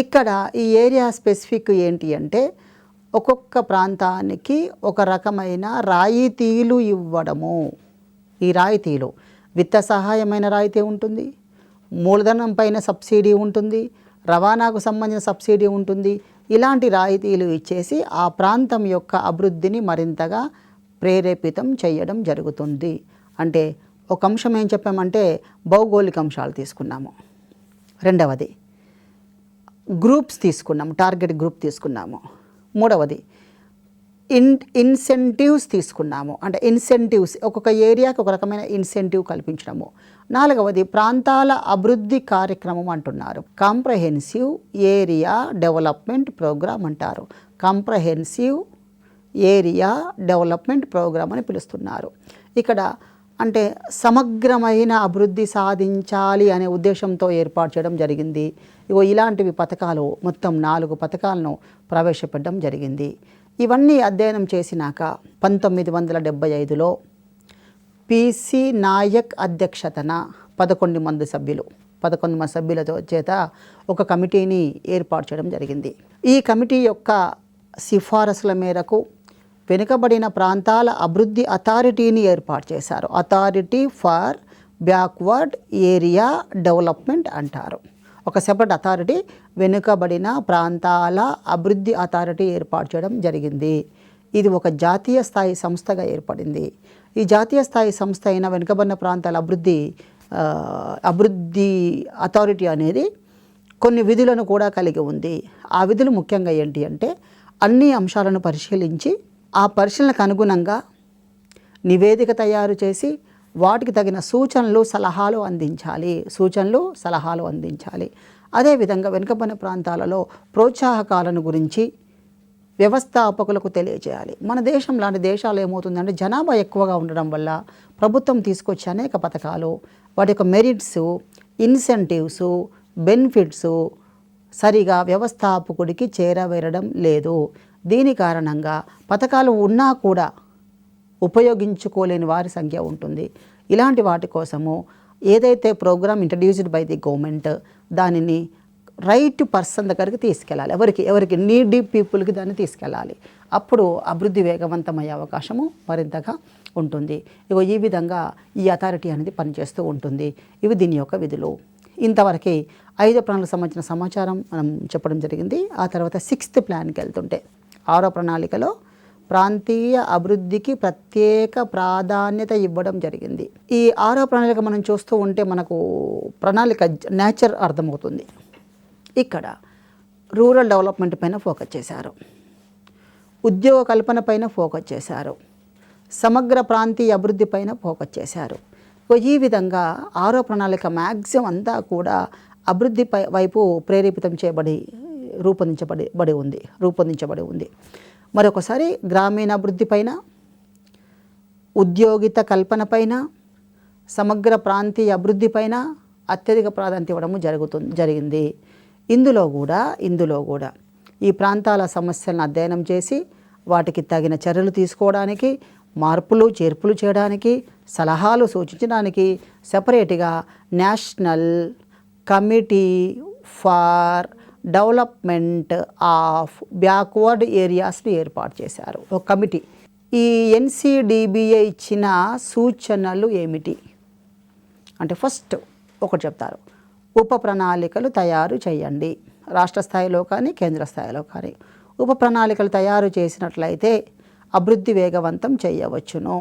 ఇక్కడ ఈ ఏరియా స్పెసిఫిక్ ఏంటి అంటే ఒక్కొక్క ప్రాంతానికి ఒక రకమైన రాయితీలు ఇవ్వడము. ఈ రాయితీలు విత్త సహాయమైన రాయితీ ఉంటుంది, మూలధనం పైన సబ్సిడీ ఉంటుంది, రవాణాకు సంబంధించిన సబ్సిడీ ఉంటుంది. ఇలాంటి రాయితీలు ఇచ్చేసి ఆ ప్రాంతం యొక్క అభివృద్ధిని మరింతగా ప్రేరేపితం చేయడం జరుగుతుంది. అంటే ఒక అంశం ఏం చెప్పామంటే భౌగోళిక అంశాలు తీసుకున్నాము, రెండవది గ్రూప్స్ తీసుకున్నాము, టార్గెట్ గ్రూప్ తీసుకున్నాము, మూడవది ఇన్సెంటివ్స్ తీసుకున్నాము, అంటే ఇన్సెంటివ్స్ ఒక్కొక్క ఏరియాకి ఒక రకమైన ఇన్సెంటివ్ కల్పించడము, నాలుగవది ప్రాంతాల అభివృద్ధి కార్యక్రమం అంటున్నారు, కాంప్రహెన్సివ్ ఏరియా డెవలప్మెంట్ ప్రోగ్రామ్ అంటారు, కాంప్రహెన్సివ్ ఏరియా డెవలప్మెంట్ ప్రోగ్రామ్ అని పిలుస్తున్నారు. ఇక్కడ అంటే సమగ్రమైన అభివృద్ధి సాధించాలి అనే ఉద్దేశంతో ఏర్పాటు చేయడం జరిగింది. ఇలాంటివి పథకాలు మొత్తం 4 పథకాలను ప్రవేశపెట్టడం జరిగింది. ఇవన్నీ అధ్యయనం చేసినాక 1975లో PC నాయక్ అధ్యక్షతన 11 మంది సభ్యులతో చేత ఒక కమిటీని ఏర్పాటు చేయడం జరిగింది. ఈ కమిటీ యొక్క సిఫారసుల మేరకు వెనుకబడిన ప్రాంతాల అభివృద్ధి అథారిటీని ఏర్పాటు చేశారు. Authority for backward area development అంటారు. ఒక సెపరేట్ అథారిటీ, వెనుకబడిన ప్రాంతాల అభివృద్ధి అథారిటీ ఏర్పాటు చేయడం జరిగింది. ఇది ఒక జాతీయ స్థాయి సంస్థగా ఏర్పడింది. ఈ జాతీయ స్థాయి సంస్థ అయిన వెనుకబడిన ప్రాంతాల అభివృద్ధి అథారిటీ అనేది కొన్ని విధులను కూడా కలిగి ఉంది. ఆ విధులు ముఖ్యంగా ఏంటి అంటే అన్ని అంశాలను పరిశీలించి ఆ పరిశీలనకు అనుగుణంగా నివేదిక తయారు చేసి వాటికి తగిన సూచనలు సలహాలు అందించాలి. అదేవిధంగా వెనుకబడిన ప్రాంతాలలో ప్రోత్సాహకాలను గురించి వ్యవస్థాపకులకు తెలియజేయాలి. మన దేశం లాంటి దేశాలు ఏమవుతుందంటే జనాభా ఎక్కువగా ఉండడం వల్ల ప్రభుత్వం తీసుకొచ్చే అనేక పథకాలు, వాటి యొక్క మెరిట్స్, ఇన్సెంటివ్స్, బెనిఫిట్స్ సరిగా వ్యవస్థాపకుడికి చేరవేరడం లేదు. దీని కారణంగా పథకాలు ఉన్నా కూడా ఉపయోగించుకోలేని వారి సంఖ్య ఉంటుంది. ఇలాంటి వాటి కోసము ఏదైతే programme introduced by the government దానిని రైట్ పర్సన్ దగ్గరికి తీసుకెళ్ళాలి. ఎవరికి నీడీ పీపుల్కి దాన్ని తీసుకెళ్ళాలి. అప్పుడు అభివృద్ధి వేగవంతమయ్యే అవకాశము మరింతగా ఉంటుంది. ఈ విధంగా ఈ అథారిటీ అనేది పనిచేస్తూ ఉంటుంది. ఇవి దీని యొక్క విధులు. ఇంతవరకు 5వ ప్రణాళికకు సంబంధించిన సమాచారం మనం చెప్పడం జరిగింది. ఆ తర్వాత 6th ప్లాన్కి వెళ్తుంటే 6వ ప్రణాళికలో ప్రాంతీయ అభివృద్ధికి ప్రత్యేక ప్రాధాన్యత ఇవ్వడం జరిగింది. ఈ 6వ ప్రణాళిక మనం చూస్తూ ఉంటే మనకు ప్రణాళిక నేచర్ అర్థమవుతుంది. ఇక్కడ రూరల్ డెవలప్మెంట్ పైన ఫోకస్ చేశారు, ఉద్యోగ కల్పన పైన ఫోకస్ చేశారు, సమగ్ర ప్రాంతీయ అభివృద్ధి పైన ఫోకస్ చేశారు. ఈ విధంగా 6వ ప్రణాళిక మ్యాక్సిమం అంతా కూడా అభివృద్ధి వైపు ప్రేరేపితం చేయబడి రూపొందించబడి ఉంది. మరొకసారి గ్రామీణాభివృద్ధి పైన, ఉద్యోగిత కల్పన పైన, సమగ్ర ప్రాంతీయ అభివృద్ధి పైన అత్యధిక ప్రాధాన్యత ఇవ్వడము జరిగింది. ఇందులో కూడా ఈ ప్రాంతాల సమస్యలను అధ్యయనం చేసి వాటికి తగిన చర్యలు తీసుకోవడానికి, మార్పులు చేర్పులు చేయడానికి, సలహాలు సూచించడానికి సెపరేట్గా national committee for development of backward ఏరియాస్ని ఏర్పాటు చేశారు. ఒక కమిటీ. ఈ NCDBA ఇచ్చిన సూచనలు ఏమిటి అంటే ఫస్ట్ ఒకటి చెప్తారు, ఉప ప్రణాళికలు తయారు చేయండి. రాష్ట్ర స్థాయిలో కానీ కేంద్ర స్థాయిలో కానీ ఉప ప్రణాళికలు తయారు చేసినట్లయితే అభివృద్ధి వేగవంతం చేయవచ్చును.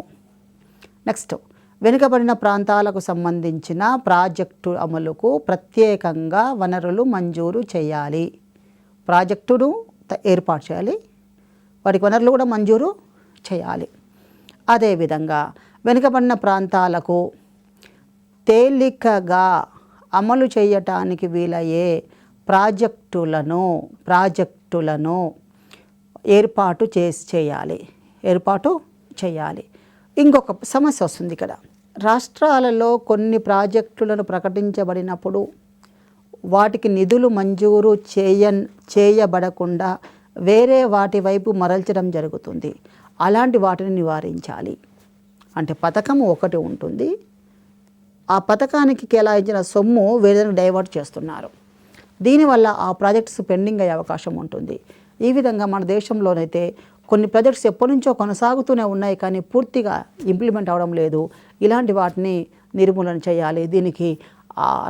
నెక్స్ట్, వెనుకబడిన ప్రాంతాలకు సంబంధించిన ప్రాజెక్టు అమలుకు ప్రత్యేకంగా వనరులు మంజూరు చేయాలి. ప్రాజెక్టును ఏర్పాటు చేయాలి, వాటికి వనరులు కూడా మంజూరు చేయాలి. అదేవిధంగా వెనుకబడిన ప్రాంతాలకు తేలికగా అమలు చేయటానికి వీలయ్యే ప్రాజెక్టులను ఏర్పాటు చేయాలి. ఇంకొక సమస్య వస్తుంది ఇక్కడ. రాష్ట్రాలలో కొన్ని ప్రాజెక్టులను ప్రకటించబడినప్పుడు వాటికి నిధులు మంజూరు చేయబడకుండా వేరే వాటి వైపు మరల్చడం జరుగుతుంది. అలాంటి వాటిని నివారించాలి. అంటే పథకం ఒకటి ఉంటుంది, ఆ పథకానికి కేటాయించిన సొమ్ము వేరేదానికి డైవర్ట్ చేస్తున్నారు. దీనివల్ల ఆ ప్రాజెక్ట్స్ పెండింగ్ అయ్యే అవకాశం ఉంటుంది. ఈ విధంగా మన దేశంలోనైతే కొన్ని ప్రాజెక్ట్స్ ఎప్పటి నుంచో కొనసాగుతూనే ఉన్నాయి, కానీ పూర్తిగా ఇంప్లిమెంట్ అవ్వడం లేదు. ఇలాంటి వాటిని నిర్మూలన చేయాలి. దీనికి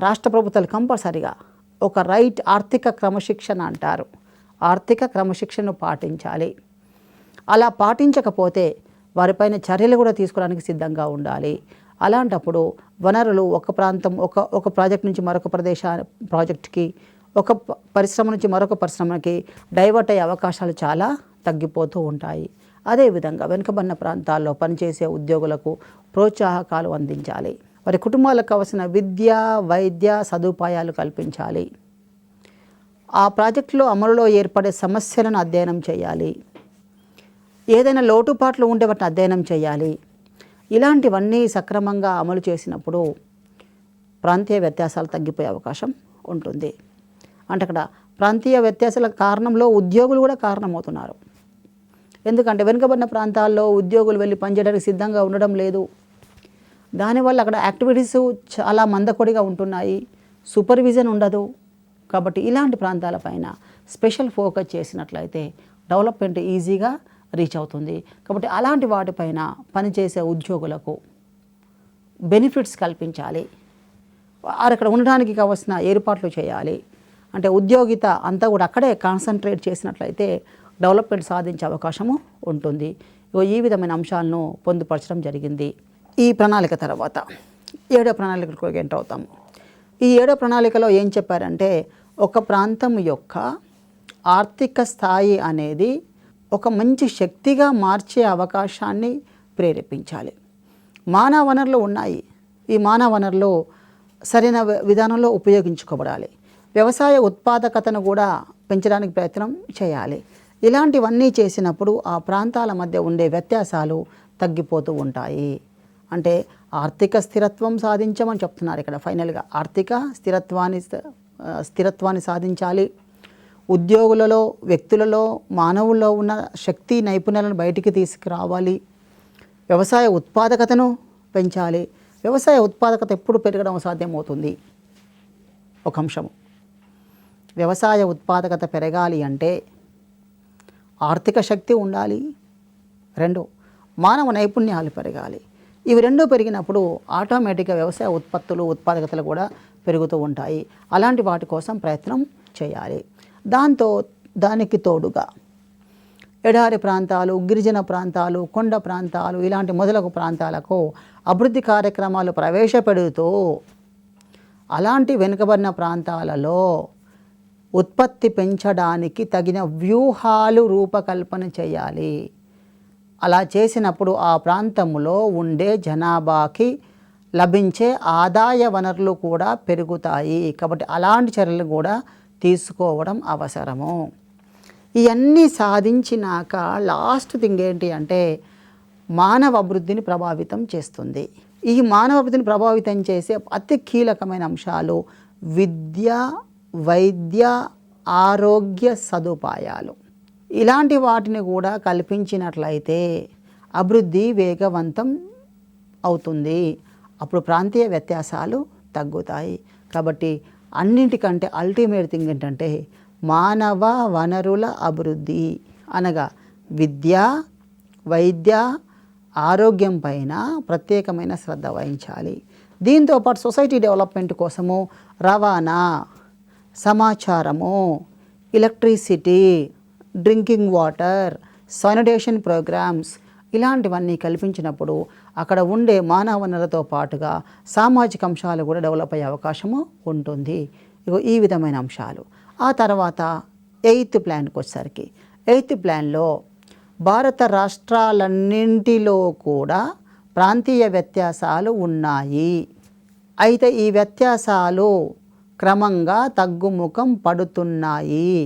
రాష్ట్ర ప్రభుత్వాలు కంపల్సరిగా ఒక ఆర్థిక క్రమశిక్షణ అంటారు, ఆర్థిక క్రమశిక్షణను పాటించాలి. అలా పాటించకపోతే వారిపైన చర్యలు కూడా తీసుకోవడానికి సిద్ధంగా ఉండాలి. అలాంటప్పుడు వనరులు ఒక ప్రాజెక్ట్ నుంచి మరొక ప్రాజెక్టుకి, ఒక పరిశ్రమ నుంచి మరొక పరిశ్రమకి డైవర్ట్ అయ్యే అవకాశాలు చాలా తగ్గిపోతూ ఉంటాయి. అదేవిధంగా వెనుకబడిన ప్రాంతాల్లో పనిచేసే ఉద్యోగులకు ప్రోత్సాహకాలు అందించాలి. వారి కుటుంబాలకు కావలసిన విద్య, వైద్య సదుపాయాలు కల్పించాలి. ఆ ప్రాజెక్టులో అమలులో ఏర్పడే సమస్యలను అధ్యయనం చేయాలి. ఏదైనా లోటుపాట్లు ఉంటే వాటిని అధ్యయనం చేయాలి. ఇలాంటివన్నీ సక్రమంగా అమలు చేసినప్పుడు ప్రాంతీయ వ్యత్యాసాలు తగ్గిపోయే అవకాశం ఉంటుంది. అంటే అక్కడ ప్రాంతీయ వ్యత్యాసాల కారణంలో ఉద్యోగులు కూడా కారణమవుతున్నారు. ఎందుకంటే వెనుకబడిన ప్రాంతాల్లో ఉద్యోగులు వెళ్ళి పనిచేయడానికి సిద్ధంగా ఉండడం లేదు. దానివల్ల అక్కడ యాక్టివిటీస్ చాలా మందకొడిగా ఉంటున్నాయి, సూపర్విజన్ ఉండదు. కాబట్టి ఇలాంటి ప్రాంతాలపైన స్పెషల్ ఫోకస్ చేసినట్లయితే డెవలప్మెంట్ ఈజీగా రీచ్ అవుతుంది. కాబట్టి అలాంటి వాటిపైన పనిచేసే ఉద్యోగులకు బెనిఫిట్స్ కల్పించాలి. అక్కడ ఉండడానికి కావాల్సిన ఏర్పాట్లు చేయాలి. అంటే ఉద్యోగిత అంతా కూడా అక్కడే కాన్సన్ట్రేట్ చేసినట్లయితే డెవలప్మెంట్ సాధించే అవకాశము ఉంటుంది. ఈ విధమైన అంశాలను పొందుపరచడం జరిగింది. ఈ ప్రణాళిక తర్వాత 7వ ప్రణాళికకు ఎంటర్ అవుతాము. ఈ 7వ ప్రణాళికలో ఏం చెప్పారంటే, ఒక ప్రాంతం యొక్క ఆర్థిక స్థాయి అనేది ఒక మంచి శక్తిగా మార్చే అవకాశాన్ని ప్రేరేపించాలి. మానవ వనరులు ఉన్నాయి, ఈ మానవ వనరులు సరైన విధానంలో ఉపయోగించుకోబడాలి. వ్యవసాయ ఉత్పాదకతను కూడా పెంచడానికి ప్రయత్నం చేయాలి. ఇలాంటివన్నీ చేసినప్పుడు ఆ ప్రాంతాల మధ్య ఉండే వ్యత్యాసాలు తగ్గిపోతూ ఉంటాయి. అంటే ఆర్థిక స్థిరత్వం సాధించమని చెప్తున్నారు ఇక్కడ. ఫైనల్గా ఆర్థిక స్థిరత్వాన్ని సాధించాలి. ఉద్యోగులలో, వ్యక్తులలో, మానవుల్లో ఉన్న శక్తి నైపుణ్యాలను బయటికి తీసుకురావాలి. వ్యవసాయ ఉత్పాదకతను పెంచాలి. వ్యవసాయ ఉత్పాదకత ఎప్పుడు పెరగడం సాధ్యమవుతుంది? ఒక అంశము. వ్యవసాయ ఉత్పాదకత పెరగాలి అంటే ఆర్థిక శక్తి ఉండాలి. 2, మానవ నైపుణ్యాలు పెరగాలి. ఇవి 2 పెరిగినప్పుడు ఆటోమేటిక్గా వ్యవసాయ ఉత్పాదకతలు కూడా పెరుగుతూ ఉంటాయి. అలాంటి వాటి కోసం ప్రయత్నం చేయాలి. దానికి తోడుగా ఎడారి ప్రాంతాలు, గిరిజన ప్రాంతాలు, కొండ ప్రాంతాలు ఇలాంటి మొదలగు ప్రాంతాలకు అభివృద్ధి కార్యక్రమాలు ప్రవేశపెడుతూ అలాంటి వెనుకబడిన ప్రాంతాలలో ఉత్పత్తి పెంచడానికి తగిన వ్యూహాలు రూపకల్పన చేయాలి. అలా చేసినప్పుడు ఆ ప్రాంతంలో ఉండే జనాభాకి లభించే ఆదాయ వనరులు కూడా పెరుగుతాయి. కాబట్టి అలాంటి చర్యలు కూడా తీసుకోవడం అవసరము. ఇవన్నీ సాధించినాక లాస్ట్ థింగ్ ఏంటి అంటే మానవ అభివృద్ధిని ప్రభావితం చేస్తుంది. ఈ మానవ అభివృద్ధిని ప్రభావితం చేసే అతి కీలకమైన అంశాలు విద్య, వైద్య, ఆరోగ్య సదుపాయాలు. ఇలాంటి వాటిని కూడా కల్పించినట్లయితే అభివృద్ధి వేగవంతం అవుతుంది. అప్పుడు ప్రాంతీయ వ్యత్యాసాలు తగ్గుతాయి. కాబట్టి అన్నింటికంటే అల్టిమేట్ థింగ్ ఏంటంటే మానవ వనరుల అభివృద్ధి అనగా విద్య, వైద్య, ఆరోగ్యం పైన ప్రత్యేకమైన శ్రద్ధ వహించాలి. దీంతోపాటు సొసైటీ డెవలప్మెంట్ కోసము రవాణా, సమాచారము, electricity, drinking water, sanitation programmes ఇలాంటివన్నీ కల్పించినప్పుడు అక్కడ ఉండే మానవ వనరులతో పాటుగా సామాజిక అంశాలు కూడా డెవలప్ అయ్యే అవకాశము ఉంటుంది. ఈ విధమైన అంశాలు. ఆ తర్వాత 8th ప్లాన్కి వచ్చేసరికి 8th ప్లాన్లో భారత రాష్ట్రాలన్నింటిలో కూడా ప్రాంతీయ వ్యత్యాసాలు ఉన్నాయి. అయితే ఈ వ్యత్యాసాలు క్రమంగా తగ్గుముఖం పడుతున్నాయి,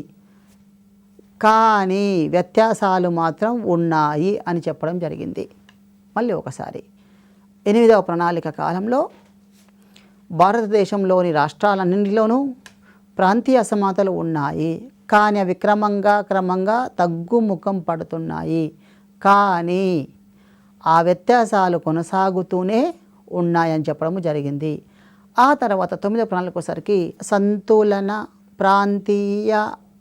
కానీ వ్యత్యాసాలు మాత్రం ఉన్నాయి అని చెప్పడం జరిగింది. మళ్ళీ ఒకసారి 8వ ప్రణాళిక కాలంలో భారతదేశంలోని రాష్ట్రాలన్నింటిలోనూ ప్రాంతీయ అసమానతలు ఉన్నాయి, కానీ అవి క్రమంగా తగ్గుముఖం పడుతున్నాయి, కానీ ఆ వ్యత్యాసాలు కొనసాగుతూనే ఉన్నాయని చెప్పడం జరిగింది. ఆ తర్వాత 9వ ప్రణాళిక వచ్చేసరికి సంతులన ప్రాంతీయ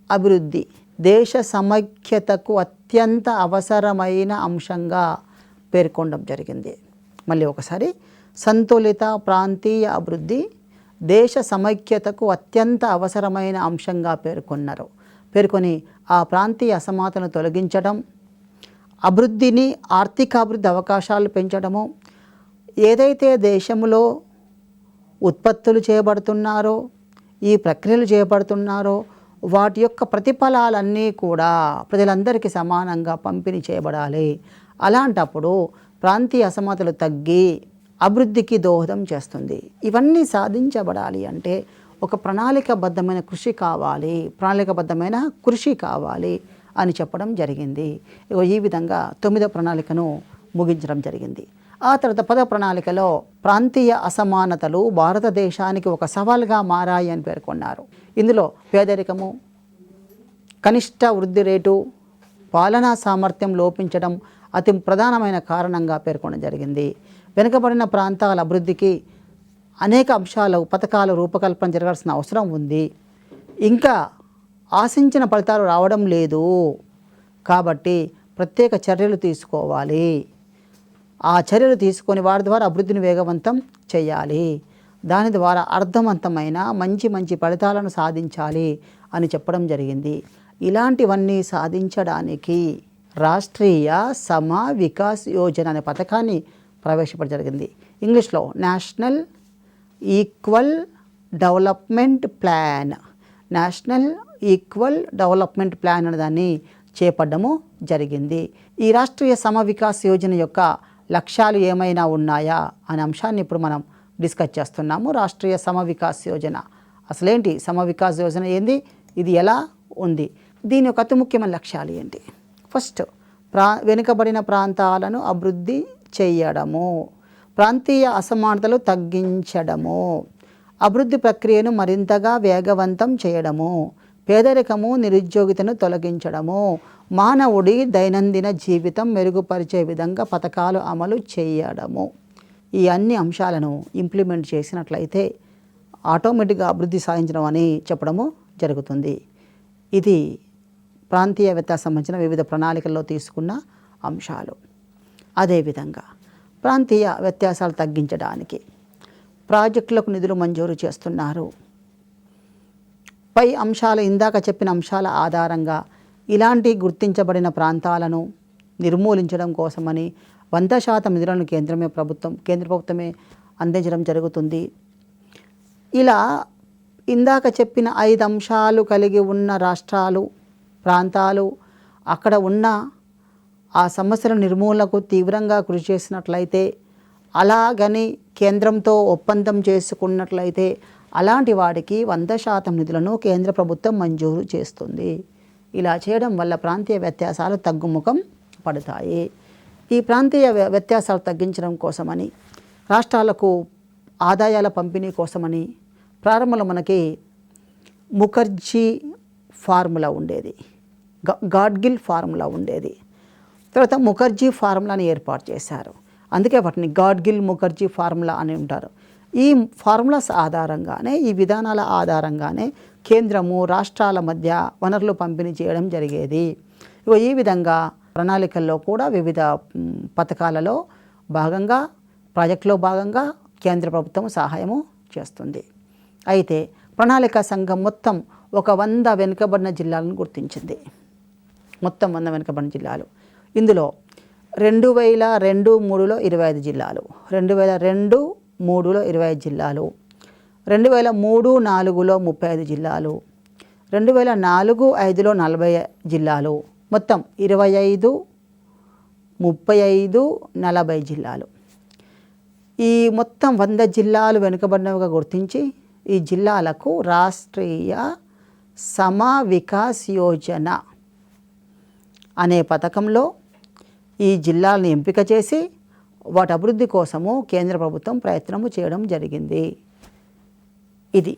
అభివృద్ధి దేశ సమైక్యతకు అత్యంత అవసరమైన అంశంగా పేర్కొనడం జరిగింది. మళ్ళీ ఒకసారి సంతులిత ప్రాంతీయ అభివృద్ధి దేశ సమైక్యతకు అత్యంత అవసరమైన అంశంగా పేర్కొని ఆ ప్రాంతీయ అసమానతను తొలగించడం, అభివృద్ధిని, ఆర్థిక అభివృద్ధి అవకాశాలు పెంచడము, ఏదైతే దేశంలో ఉత్పత్తులు చేయబడుతున్నారో, ఈ ప్రక్రియలు చేయబడుతున్నారో వాటి యొక్క ప్రతిఫలాలన్నీ కూడా ప్రజలందరికీ సమానంగా పంపిణీ చేయబడాలి. అలాంటప్పుడు ప్రాంతీయ అసమానతలు తగ్గి అభివృద్ధికి దోహదం చేస్తుంది. ఇవన్నీ సాధించబడాలి అంటే ఒక ప్రణాళికబద్ధమైన కృషి కావాలి అని చెప్పడం జరిగింది. ఈ విధంగా 9వ ప్రణాళికను ముగించడం జరిగింది. ఆ తర్వాత 10వ ప్రణాళికలో ప్రాంతీయ అసమానతలు భారతదేశానికి ఒక సవాల్గా మారాయి అని పేర్కొన్నారు. ఇందులో పేదరికము, కనిష్ట వృద్ధి రేటు, పాలనా సామర్థ్యం లోపించడం అతి ప్రధానమైన కారణంగా పేర్కొనడం జరిగింది. వెనుకబడిన ప్రాంతాల అభివృద్ధికి అనేక పథకాల రూపకల్పన జరగాల్సిన అవసరం ఉంది. ఇంకా ఆశించిన ఫలితాలు రావడం లేదు, కాబట్టి ప్రత్యేక చర్యలు తీసుకోవాలి. ఆ చర్యలు తీసుకొని వారి ద్వారా అభివృద్ధిని వేగవంతం చేయాలి. దాని ద్వారా అర్థవంతమైన మంచి ఫలితాలను సాధించాలి అని చెప్పడం జరిగింది. ఇలాంటివన్నీ సాధించడానికి రాష్ట్రీయ సమా వికాస్ యోజన అనే పథకాన్ని ప్రవేశపెట్టడం జరిగింది. ఇంగ్లీష్లో నేషనల్ ఈక్వల్ డెవలప్మెంట్ ప్లాన్ అనే దాన్ని చేపట్టడము జరిగింది. ఈ రాష్ట్రీయ సమ వికాస్ యోజన యొక్క లక్ష్యాలు ఏమైనా ఉన్నాయా అనే అంశాన్ని ఇప్పుడు మనం డిస్కస్ చేస్తున్నాము. రాష్ట్రీయ సమ వికాస్ యోజన అసలేంటి? సమ వికాస్ యోజన ఏంది? ఇది ఎలా ఉంది? దీని యొక్క అతి ముఖ్యమైన లక్ష్యాలు ఏంటి? ఫస్ట్, వెనుకబడిన ప్రాంతాలను అభివృద్ధి చేయడము, ప్రాంతీయ అసమానతలు తగ్గించడము, అభివృద్ధి ప్రక్రియను మరింతగా వేగవంతం చేయడము, పేదరికము, నిరుద్యోగితను తొలగించడము, మానవుడి దైనందిన జీవితం మెరుగుపరిచే విధంగా పథకాలు అమలు చేయడము. ఈ అన్ని అంశాలను ఇంప్లిమెంట్ చేసినట్లయితే ఆటోమేటిక్గా అభివృద్ధి సాధించడం అని చెప్పడము జరుగుతుంది. ఇది ప్రాంతీయ వ్యత్యాసం సంబంధించిన వివిధ ప్రణాళికల్లో తీసుకున్న అంశాలు. అదేవిధంగా ప్రాంతీయ వ్యత్యాసాలు తగ్గించడానికి ప్రాజెక్టులకు నిధులు మంజూరు చేస్తున్నారు. పై అంశాలు, ఇందాక చెప్పిన అంశాల ఆధారంగా ఇలాంటి గుర్తించబడిన ప్రాంతాలను నిర్మూలించడం కోసమని 100% నిధులను కేంద్ర ప్రభుత్వమే అందించడం జరుగుతుంది. ఇలా ఇందాక చెప్పిన 5 అంశాలు కలిగి ఉన్న రాష్ట్రాలు, ప్రాంతాలు అక్కడ ఉన్న ఆ సమస్యల నిర్మూలనకు తీవ్రంగా కృషి చేసినట్లయితే, అలాగని కేంద్రంతో ఒప్పందం చేసుకున్నట్లయితే అలాంటి వాడికి 100% నిధులను కేంద్ర ప్రభుత్వం మంజూరు చేస్తుంది. ఇలా చేయడం వల్ల ప్రాంతీయ వ్యత్యాసాలు తగ్గుముఖం పడతాయి. ఈ ప్రాంతీయ వ్యత్యాసాలు తగ్గించడం కోసమని, రాష్ట్రాలకు ఆదాయాల పంపిణీ కోసమని ప్రారంభంలో మనకి ముఖర్జీ ఫార్ములా ఉండేది, గాడ్గిల్ ఫార్ములా ఉండేది. తర్వాత ముఖర్జీ ఫార్ములాని ఏర్పాటు చేశారు. అందుకే వాటిని గాడ్గిల్ ముఖర్జీ ఫార్ములా అని ఉంటారు. ఈ ఫార్ములాస్ ఆధారంగానే, ఈ విధానాల ఆధారంగానే కేంద్రము రాష్ట్రాల మధ్య వనరులు పంపిణీ చేయడం జరిగేది. ఈ విధంగా ప్రణాళికల్లో కూడా వివిధ పథకాలలో భాగంగా, ప్రాజెక్టులో భాగంగా కేంద్ర ప్రభుత్వం సహాయము చేస్తుంది. అయితే ప్రణాళికా సంఘం మొత్తం ఒక 100 వెనుకబడిన జిల్లాలను గుర్తించింది. మొత్తం 100 వెనుకబడిన జిల్లాలు. ఇందులో 2002-03లో 25 జిల్లాలు, 2002-03లో 25 జిల్లాలు, 2003-04లో 35 జిల్లాలు, 2004-05లో 40 జిల్లాలు, మొత్తం 25, 35, 40 జిల్లాలు. ఈ మొత్తం 100 జిల్లాలు వెనుకబడినవిగా గుర్తించి ఈ జిల్లాలకు రాష్ట్రీయ సమా వికాస్ యోజన అనే పథకంలో ఈ జిల్లాలను ఎంపిక చేసి వాటి అభివృద్ధి కోసము కేంద్ర ప్రభుత్వం ప్రయత్నము చేయడం జరిగింది. ఇది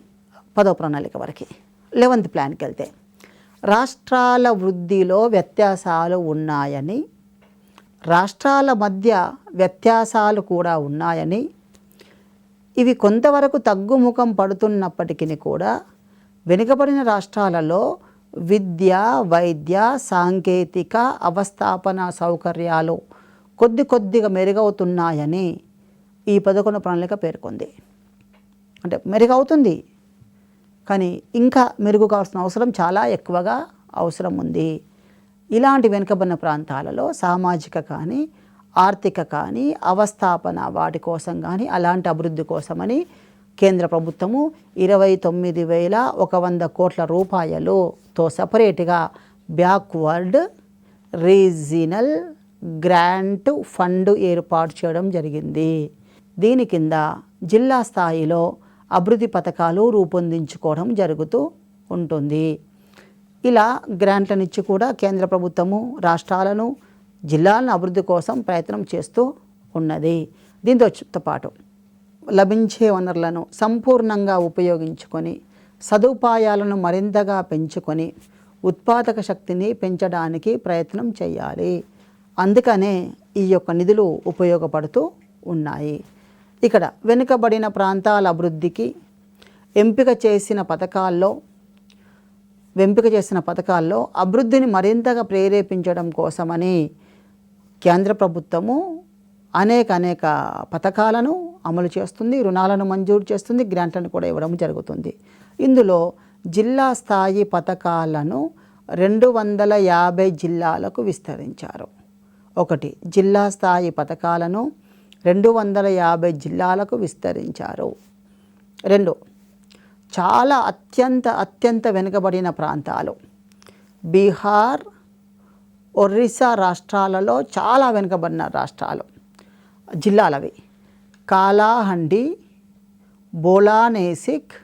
10వ ప్రణాళిక వరకు. 11th ప్లాన్కి వెళ్తే రాష్ట్రాల వృద్ధిలో వ్యత్యాసాలు ఉన్నాయని, రాష్ట్రాల మధ్య వ్యత్యాసాలు కూడా ఉన్నాయని, ఇవి కొంతవరకు తగ్గుముఖం పడుతున్నప్పటికీ కూడా వెనుకబడిన రాష్ట్రాలలో విద్య, వైద్య, సాంకేతిక, అవస్థాపన సౌకర్యాలు కొద్దిగా మెరుగవుతున్నాయని ఈ 11వ ప్రణాళిక పేర్కొంది. అంటే మెరుగవుతుంది, కానీ ఇంకా మెరుగు కావాల్సిన అవసరం చాలా ఎక్కువగా అవసరం ఉంది. ఇలాంటి వెనుకబడిన ప్రాంతాలలో సామాజిక కానీ, ఆర్థిక కానీ, అవస్థాపన వాటి కోసం కానీ, అలాంటి అభివృద్ధి కోసమని కేంద్ర ప్రభుత్వము 29,100 కోట్ల రూపాయలతో సపరేట్గా బ్యాక్వర్డ్ రీజినల్ గ్రాంట్ ఫండ్ ఏర్పాటు చేయడం జరిగింది. దీని కింద జిల్లా స్థాయిలో అభివృద్ధి పథకాలు రూపొందించుకోవడం జరుగుతూ ఉంటుంది. ఇలా గ్రాంట్లను ఇచ్చి కూడా కేంద్ర ప్రభుత్వము రాష్ట్రాలను, జిల్లాలను అభివృద్ధి కోసం ప్రయత్నం చేస్తూ ఉన్నది. దీంతో పాటు లభించే వనరులను సంపూర్ణంగా ఉపయోగించుకొని సదుపాయాలను మరింతగా పెంచుకొని ఉత్పాదక శక్తిని పెంచడానికి ప్రయత్నం చేయాలి. అందుకనే ఈ యొక్క నిధులు ఉపయోగపడుతూ ఉన్నాయి. ఇక్కడ వెనుకబడిన ప్రాంతాల అభివృద్ధికి ఎంపిక చేసిన పథకాల్లో అభివృద్ధిని మరింతగా ప్రేరేపించడం కోసమని కేంద్ర ప్రభుత్వము అనేక పథకాలను అమలు చేస్తుంది, రుణాలను మంజూరు చేస్తుంది, గ్రాంట్లను కూడా ఇవ్వడం జరుగుతుంది. ఇందులో జిల్లా స్థాయి పథకాలను 250 జిల్లాలకు విస్తరించారు. ఒకటి, జిల్లా స్థాయి పథకాలను 250 జిల్లాలకు విస్తరించారు. 2, చాలా అత్యంత వెనుకబడిన ప్రాంతాలు బీహార్, ఒరిస్సా రాష్ట్రాలలో చాలా వెనుకబడిన జిల్లాలవి కాలాహండి, బోలానేసిక్,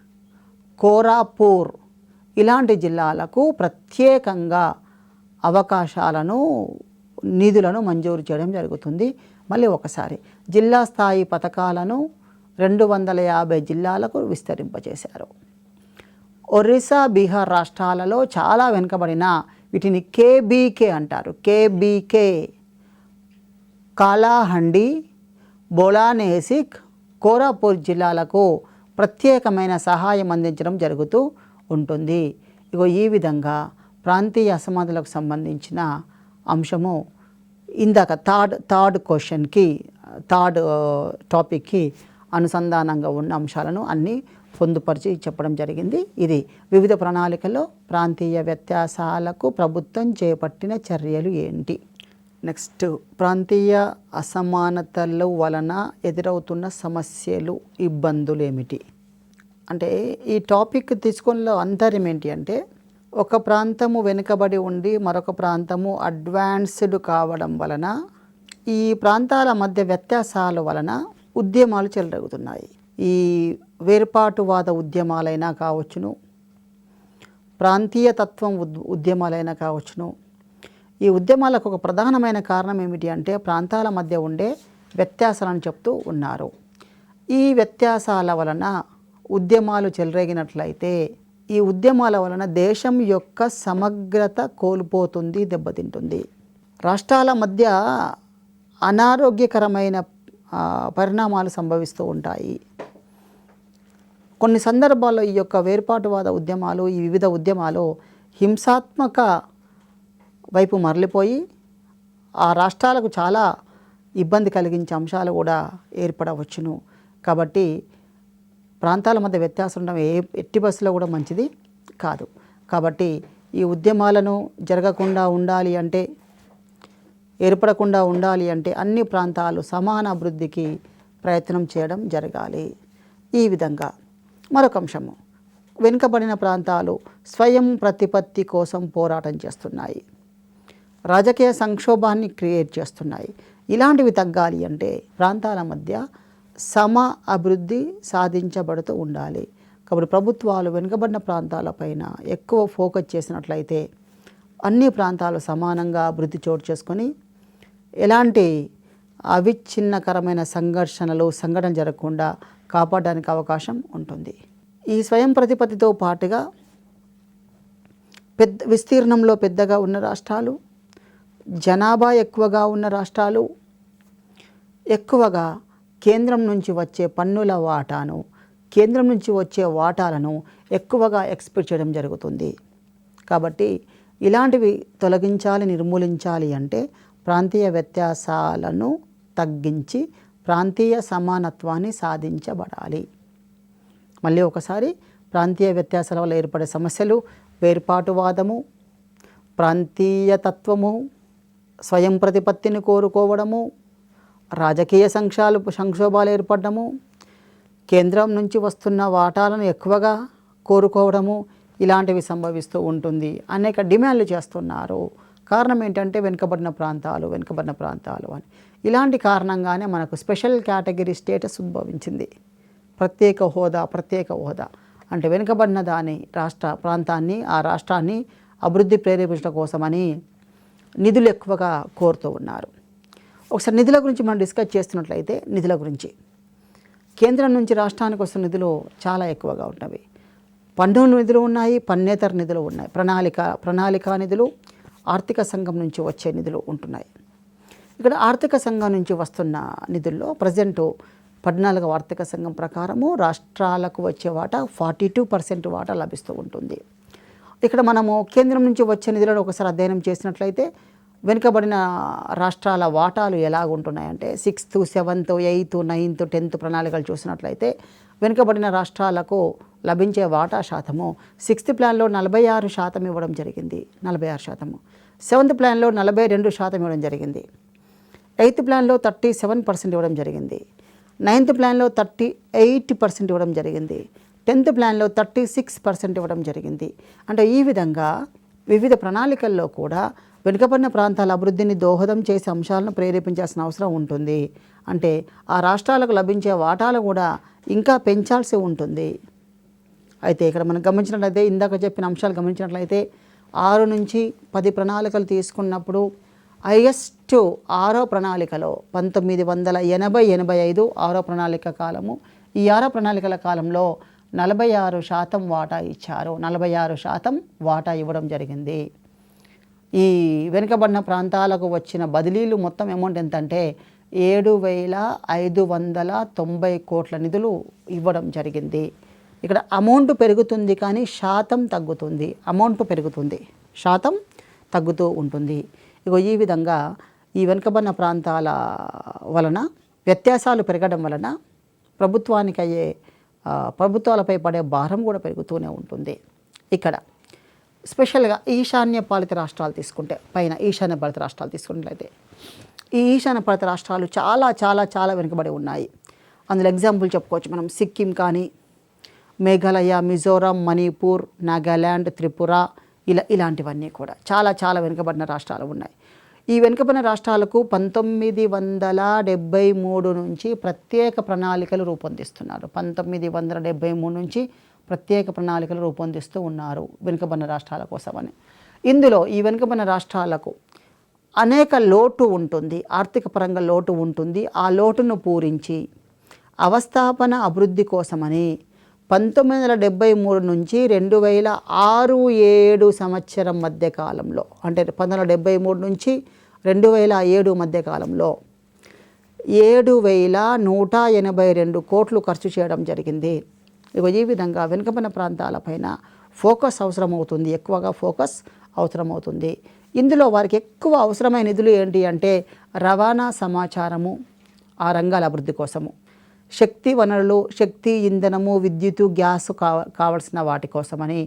కోరాపూర్ ఇలాంటి జిల్లాలకు ప్రత్యేకంగా అవకాశాలను, నిధులను మంజూరు చేయడం జరుగుతుంది. మళ్ళీ ఒకసారి జిల్లా స్థాయి పథకాలను 250 జిల్లాలకు విస్తరింపజేశారు. ఒరిస్సా, బీహార్ రాష్ట్రాలలో చాలా వెనుకబడిన వీటిని కేబీకే అంటారు. కేబీకే కాలాహండి, బోలానేసిక్, కోరాపూర్ జిల్లాలకు ప్రత్యేకమైన సహాయం అందించడం జరుగుతూ ఉంటుంది. ఈ విధంగా ప్రాంతీయ అసమానతలకు సంబంధించిన అంశము ఇందాక థర్డ్ టాపిక్కి అనుసంధానంగా ఉన్న అంశాలను అన్నీ పొందుపరిచి చెప్పడం జరిగింది. ఇది వివిధ ప్రణాళికల్లో ప్రాంతీయ వ్యత్యాసాలకు ప్రభుత్వం చేపట్టిన చర్యలు ఏంటి. నెక్స్ట్, ప్రాంతీయ అసమానతల వలన ఎదురవుతున్న సమస్యలు, ఇబ్బందులు ఏమిటి అంటే ఈ టాపిక్ తీసుకున్న అంతర్యం ఏంటి అంటే, ఒక ప్రాంతము వెనుకబడి ఉండి మరొక ప్రాంతము అడ్వాన్స్డ్ కావడం వలన ఈ ప్రాంతాల మధ్య వ్యత్యాసాల వలన ఉద్యమాలు చెలరేగుతున్నాయి. ఈ వేర్పాటువాద ఉద్యమాలైనా కావచ్చును, ప్రాంతీయ తత్వం ఉద్యమాలైనా కావచ్చును. ఈ ఉద్యమాలకు ఒక ప్రధానమైన కారణం ఏమిటి అంటే ప్రాంతాల మధ్య ఉండే వ్యత్యాసాలను చెప్తూ ఉన్నారు. ఈ వ్యత్యాసాల వలన ఉద్యమాలు చెలరేగినట్లయితే ఈ ఉద్యమాల వలన దేశం యొక్క సమగ్రత కోల్పోతుంది, దెబ్బతింటుంది. రాష్ట్రాల మధ్య అనారోగ్యకరమైన పరిణామాలు సంభవిస్తూ ఉంటాయి. కొన్ని సందర్భాల్లో ఈ యొక్క వేర్పాటువాద ఉద్యమాలు, ఈ వివిధ ఉద్యమాలు హింసాత్మక వైపు మరలిపోయి ఆ రాష్ట్రాలకు చాలా ఇబ్బంది కలిగించే అంశాలు కూడా ఏర్పడవచ్చును. కాబట్టి ప్రాంతాల మధ్య వ్యత్యాసం ఉండడం ఎట్టి బస్సులో కూడా మంచిది కాదు. కాబట్టి ఈ ఉద్యమాలను జరగకుండా ఉండాలి అంటే, ఏర్పడకుండా ఉండాలి అంటే అన్ని ప్రాంతాలు సమాన అభివృద్ధికి ప్రయత్నం చేయడం జరగాలి. ఈ విధంగా మరొక అంశము, వెనుకబడిన ప్రాంతాలు స్వయం ప్రతిపత్తి కోసం పోరాటం చేస్తున్నాయి, రాజకీయ సంక్షోభాన్ని క్రియేట్ చేస్తున్నాయి. ఇలాంటివి తగ్గాలి అంటే ప్రాంతాల మధ్య సమ అభివృద్ధి సాధించబడుతూ ఉండాలి. కాబట్టి ప్రభుత్వాలు వెనుకబడిన ప్రాంతాలపైన ఎక్కువ ఫోకస్ చేసినట్లయితే అన్ని ప్రాంతాలు సమానంగా అభివృద్ధి చోటు చేసుకొని ఎలాంటి అవిచ్ఛిన్నకరమైన సంఘటన జరగకుండా కాపాడడానికి అవకాశం ఉంటుంది. ఈ స్వయం ప్రతిపత్తితో పాటుగా విస్తీర్ణంలో పెద్దగా ఉన్న రాష్ట్రాలు, జనాభా ఎక్కువగా ఉన్న రాష్ట్రాలు ఎక్కువగా కేంద్రం నుంచి వచ్చే పన్నుల వాటాను, కేంద్రం నుంచి వచ్చే వాటాలను ఎక్కువగా ఎక్స్పెక్ట్ చేయడం జరుగుతుంది. కాబట్టి ఇలాంటివి తొలగించాలి, నిర్మూలించాలి అంటే ప్రాంతీయ వ్యత్యాసాలను తగ్గించి ప్రాంతీయ సమానత్వాన్ని సాధించబడాలి. మళ్ళీ ఒకసారి, ప్రాంతీయ వ్యత్యాసాల వల్ల ఏర్పడే సమస్యలు వేర్పాటువాదము, ప్రాంతీయతత్వము, స్వయం ప్రతిపత్తిని కోరుకోవడము, రాజకీయ సంక్షోభాలు ఏర్పడము, కేంద్రం నుంచి వస్తున్న వాటాలను ఎక్కువగా కోరుకోవడము, ఇలాంటివి సంభవిస్తూ ఉంటుంది. అనేక డిమాండ్లు చేస్తున్నారు. కారణం ఏంటంటే వెనుకబడిన ప్రాంతాలు అని. ఇలాంటి కారణంగానే మనకు స్పెషల్ కేటగిరీ స్టేటస్ ఉద్భవించింది. ప్రత్యేక హోదా అంటే వెనుకబడిన ప్రాంతాన్ని, ఆ రాష్ట్రాన్ని అభివృద్ధి ప్రేరేపించడం కోసమని నిధులు ఎక్కువగా కోరుతూ ఉన్నారు. ఒకసారి నిధుల గురించి మనం డిస్కస్ చేస్తున్నట్లయితే, నిధుల గురించి కేంద్రం నుంచి రాష్ట్రానికి వస్తున్న నిధులు చాలా ఎక్కువగా ఉన్నవి. పన్నుల నిధులు ఉన్నాయి, పన్నేతర నిధులు ఉన్నాయి, ప్రణాళికా నిధులు, ఆర్థిక సంఘం నుంచి వచ్చే నిధులు ఉంటున్నాయి. ఇక్కడ ఆర్థిక సంఘం నుంచి వస్తున్న నిధుల్లో ప్రజెంటు 14వ ఆర్థిక సంఘం ప్రకారము రాష్ట్రాలకు వచ్చే వాటా 42% వాటా లభిస్తూ ఉంటుంది. ఇక్కడ మనము కేంద్రం నుంచి వచ్చే నిధులను ఒకసారి అధ్యయనం చేసినట్లయితే వెనుకబడిన రాష్ట్రాల వాటాలు ఎలాగుంటున్నాయంటే 6th, 7th, 8th, 9th, 10th ప్రణాళికలు చూసినట్లయితే వెనుకబడిన రాష్ట్రాలకు లభించే వాటా శాతము 6th ప్లాన్లో 46% ఇవ్వడం జరిగింది, 46%. 7th ప్లాన్లో 42% ఇవ్వడం జరిగింది. 8th ప్లాన్లో 37% ఇవ్వడం జరిగింది. 9th ప్లాన్లో 38% ఇవ్వడం జరిగింది. 10th ప్లాన్లో 36% ఇవ్వడం జరిగింది. అంటే ఈ విధంగా వివిధ ప్రణాళికల్లో కూడా వెనుకబడిన ప్రాంతాల అభివృద్ధిని దోహదం చేసే అంశాలను ప్రేరేపించాల్సిన అవసరం ఉంటుంది. అంటే ఆ రాష్ట్రాలకు లభించే వాటాలు కూడా ఇంకా పెంచాల్సి ఉంటుంది. అయితే ఇక్కడ మనం గమనించినట్లయితే, ఇందాక చెప్పిన అంశాలు గమనించినట్లయితే 6 నుంచి 10 ప్రణాళికలు తీసుకున్నప్పుడు హైయెస్ట్ 6వ ప్రణాళికలో 1980-85 6వ ప్రణాళిక కాలము, ఈ 6వ ప్రణాళికల కాలంలో 46% వాటా ఇచ్చారు. 46% వాటా ఇవ్వడం జరిగింది. ఈ వెనుకబడిన ప్రాంతాలకు వచ్చిన బదిలీలు మొత్తం అమౌంట్ ఎంత అంటే 7,590 కోట్ల నిధులు ఇవ్వడం జరిగింది. ఇక్కడ అమౌంట్ పెరుగుతుంది కానీ శాతం తగ్గుతుంది. అమౌంట్ పెరుగుతుంది, శాతం తగ్గుతూ ఉంటుంది. ఇగో ఈ విధంగా ఈ వెనుకబడిన ప్రాంతాల వలన వ్యత్యాసాలు పెరగడం వలన ప్రభుత్వాలపై పడే భారం కూడా పెరుగుతూనే ఉంటుంది. ఇక్కడ స్పెషల్గా ఈశాన్య పాలిత రాష్ట్రాలు తీసుకుంటే, ఈశాన్య పాలిత రాష్ట్రాలు తీసుకున్నట్లయితే ఈ ఈశాన్య పాలిత రాష్ట్రాలు చాలా చాలా చాలా వెనుకబడి ఉన్నాయి. అందులో ఎగ్జాంపుల్ చెప్పుకోవచ్చు మనం, సిక్కిం కానీ, మేఘాలయ, మిజోరాం, మణిపూర్, నాగాల్యాండ్, త్రిపుర, ఇలాంటివన్నీ కూడా చాలా చాలా వెనుకబడిన రాష్ట్రాలు ఉన్నాయి. ఈ వెనుకబడిన రాష్ట్రాలకు 1973 నుంచి ప్రత్యేక ప్రణాళికలు రూపొందిస్తున్నారు. 1973 నుంచి ప్రత్యేక ప్రణాళికలు రూపొందిస్తూ ఉన్నారు వెనుకబడిన రాష్ట్రాల కోసమని. ఇందులో ఈ వెనుకబడిన రాష్ట్రాలకు అనేక లోటు ఉంటుంది, ఆర్థిక పరంగా లోటు ఉంటుంది. ఆ లోటును పూరించి అవస్థాపన అభివృద్ధి కోసమని 1973 నుంచి 2006-7 సంవత్సరం మధ్య కాలంలో, అంటే 1973 నుంచి 2007 మధ్య కాలంలో 7,182 కోట్లు ఖర్చు చేయడం జరిగింది. ఈ విధంగా వెనుకబడిన ప్రాంతాలపైన ఫోకస్ అవసరమవుతుంది, ఎక్కువగా ఫోకస్ అవసరమవుతుంది. ఇందులో వారికి ఎక్కువ అవసరమైన నిధులు ఏంటి అంటే రవాణా, సమాచారము, ఆ రంగాల అభివృద్ధి కోసము, శక్తి వనరులు, శక్తి ఇంధనము, విద్యుత్తు, గ్యాస్ కావలసిన వాటి కోసమని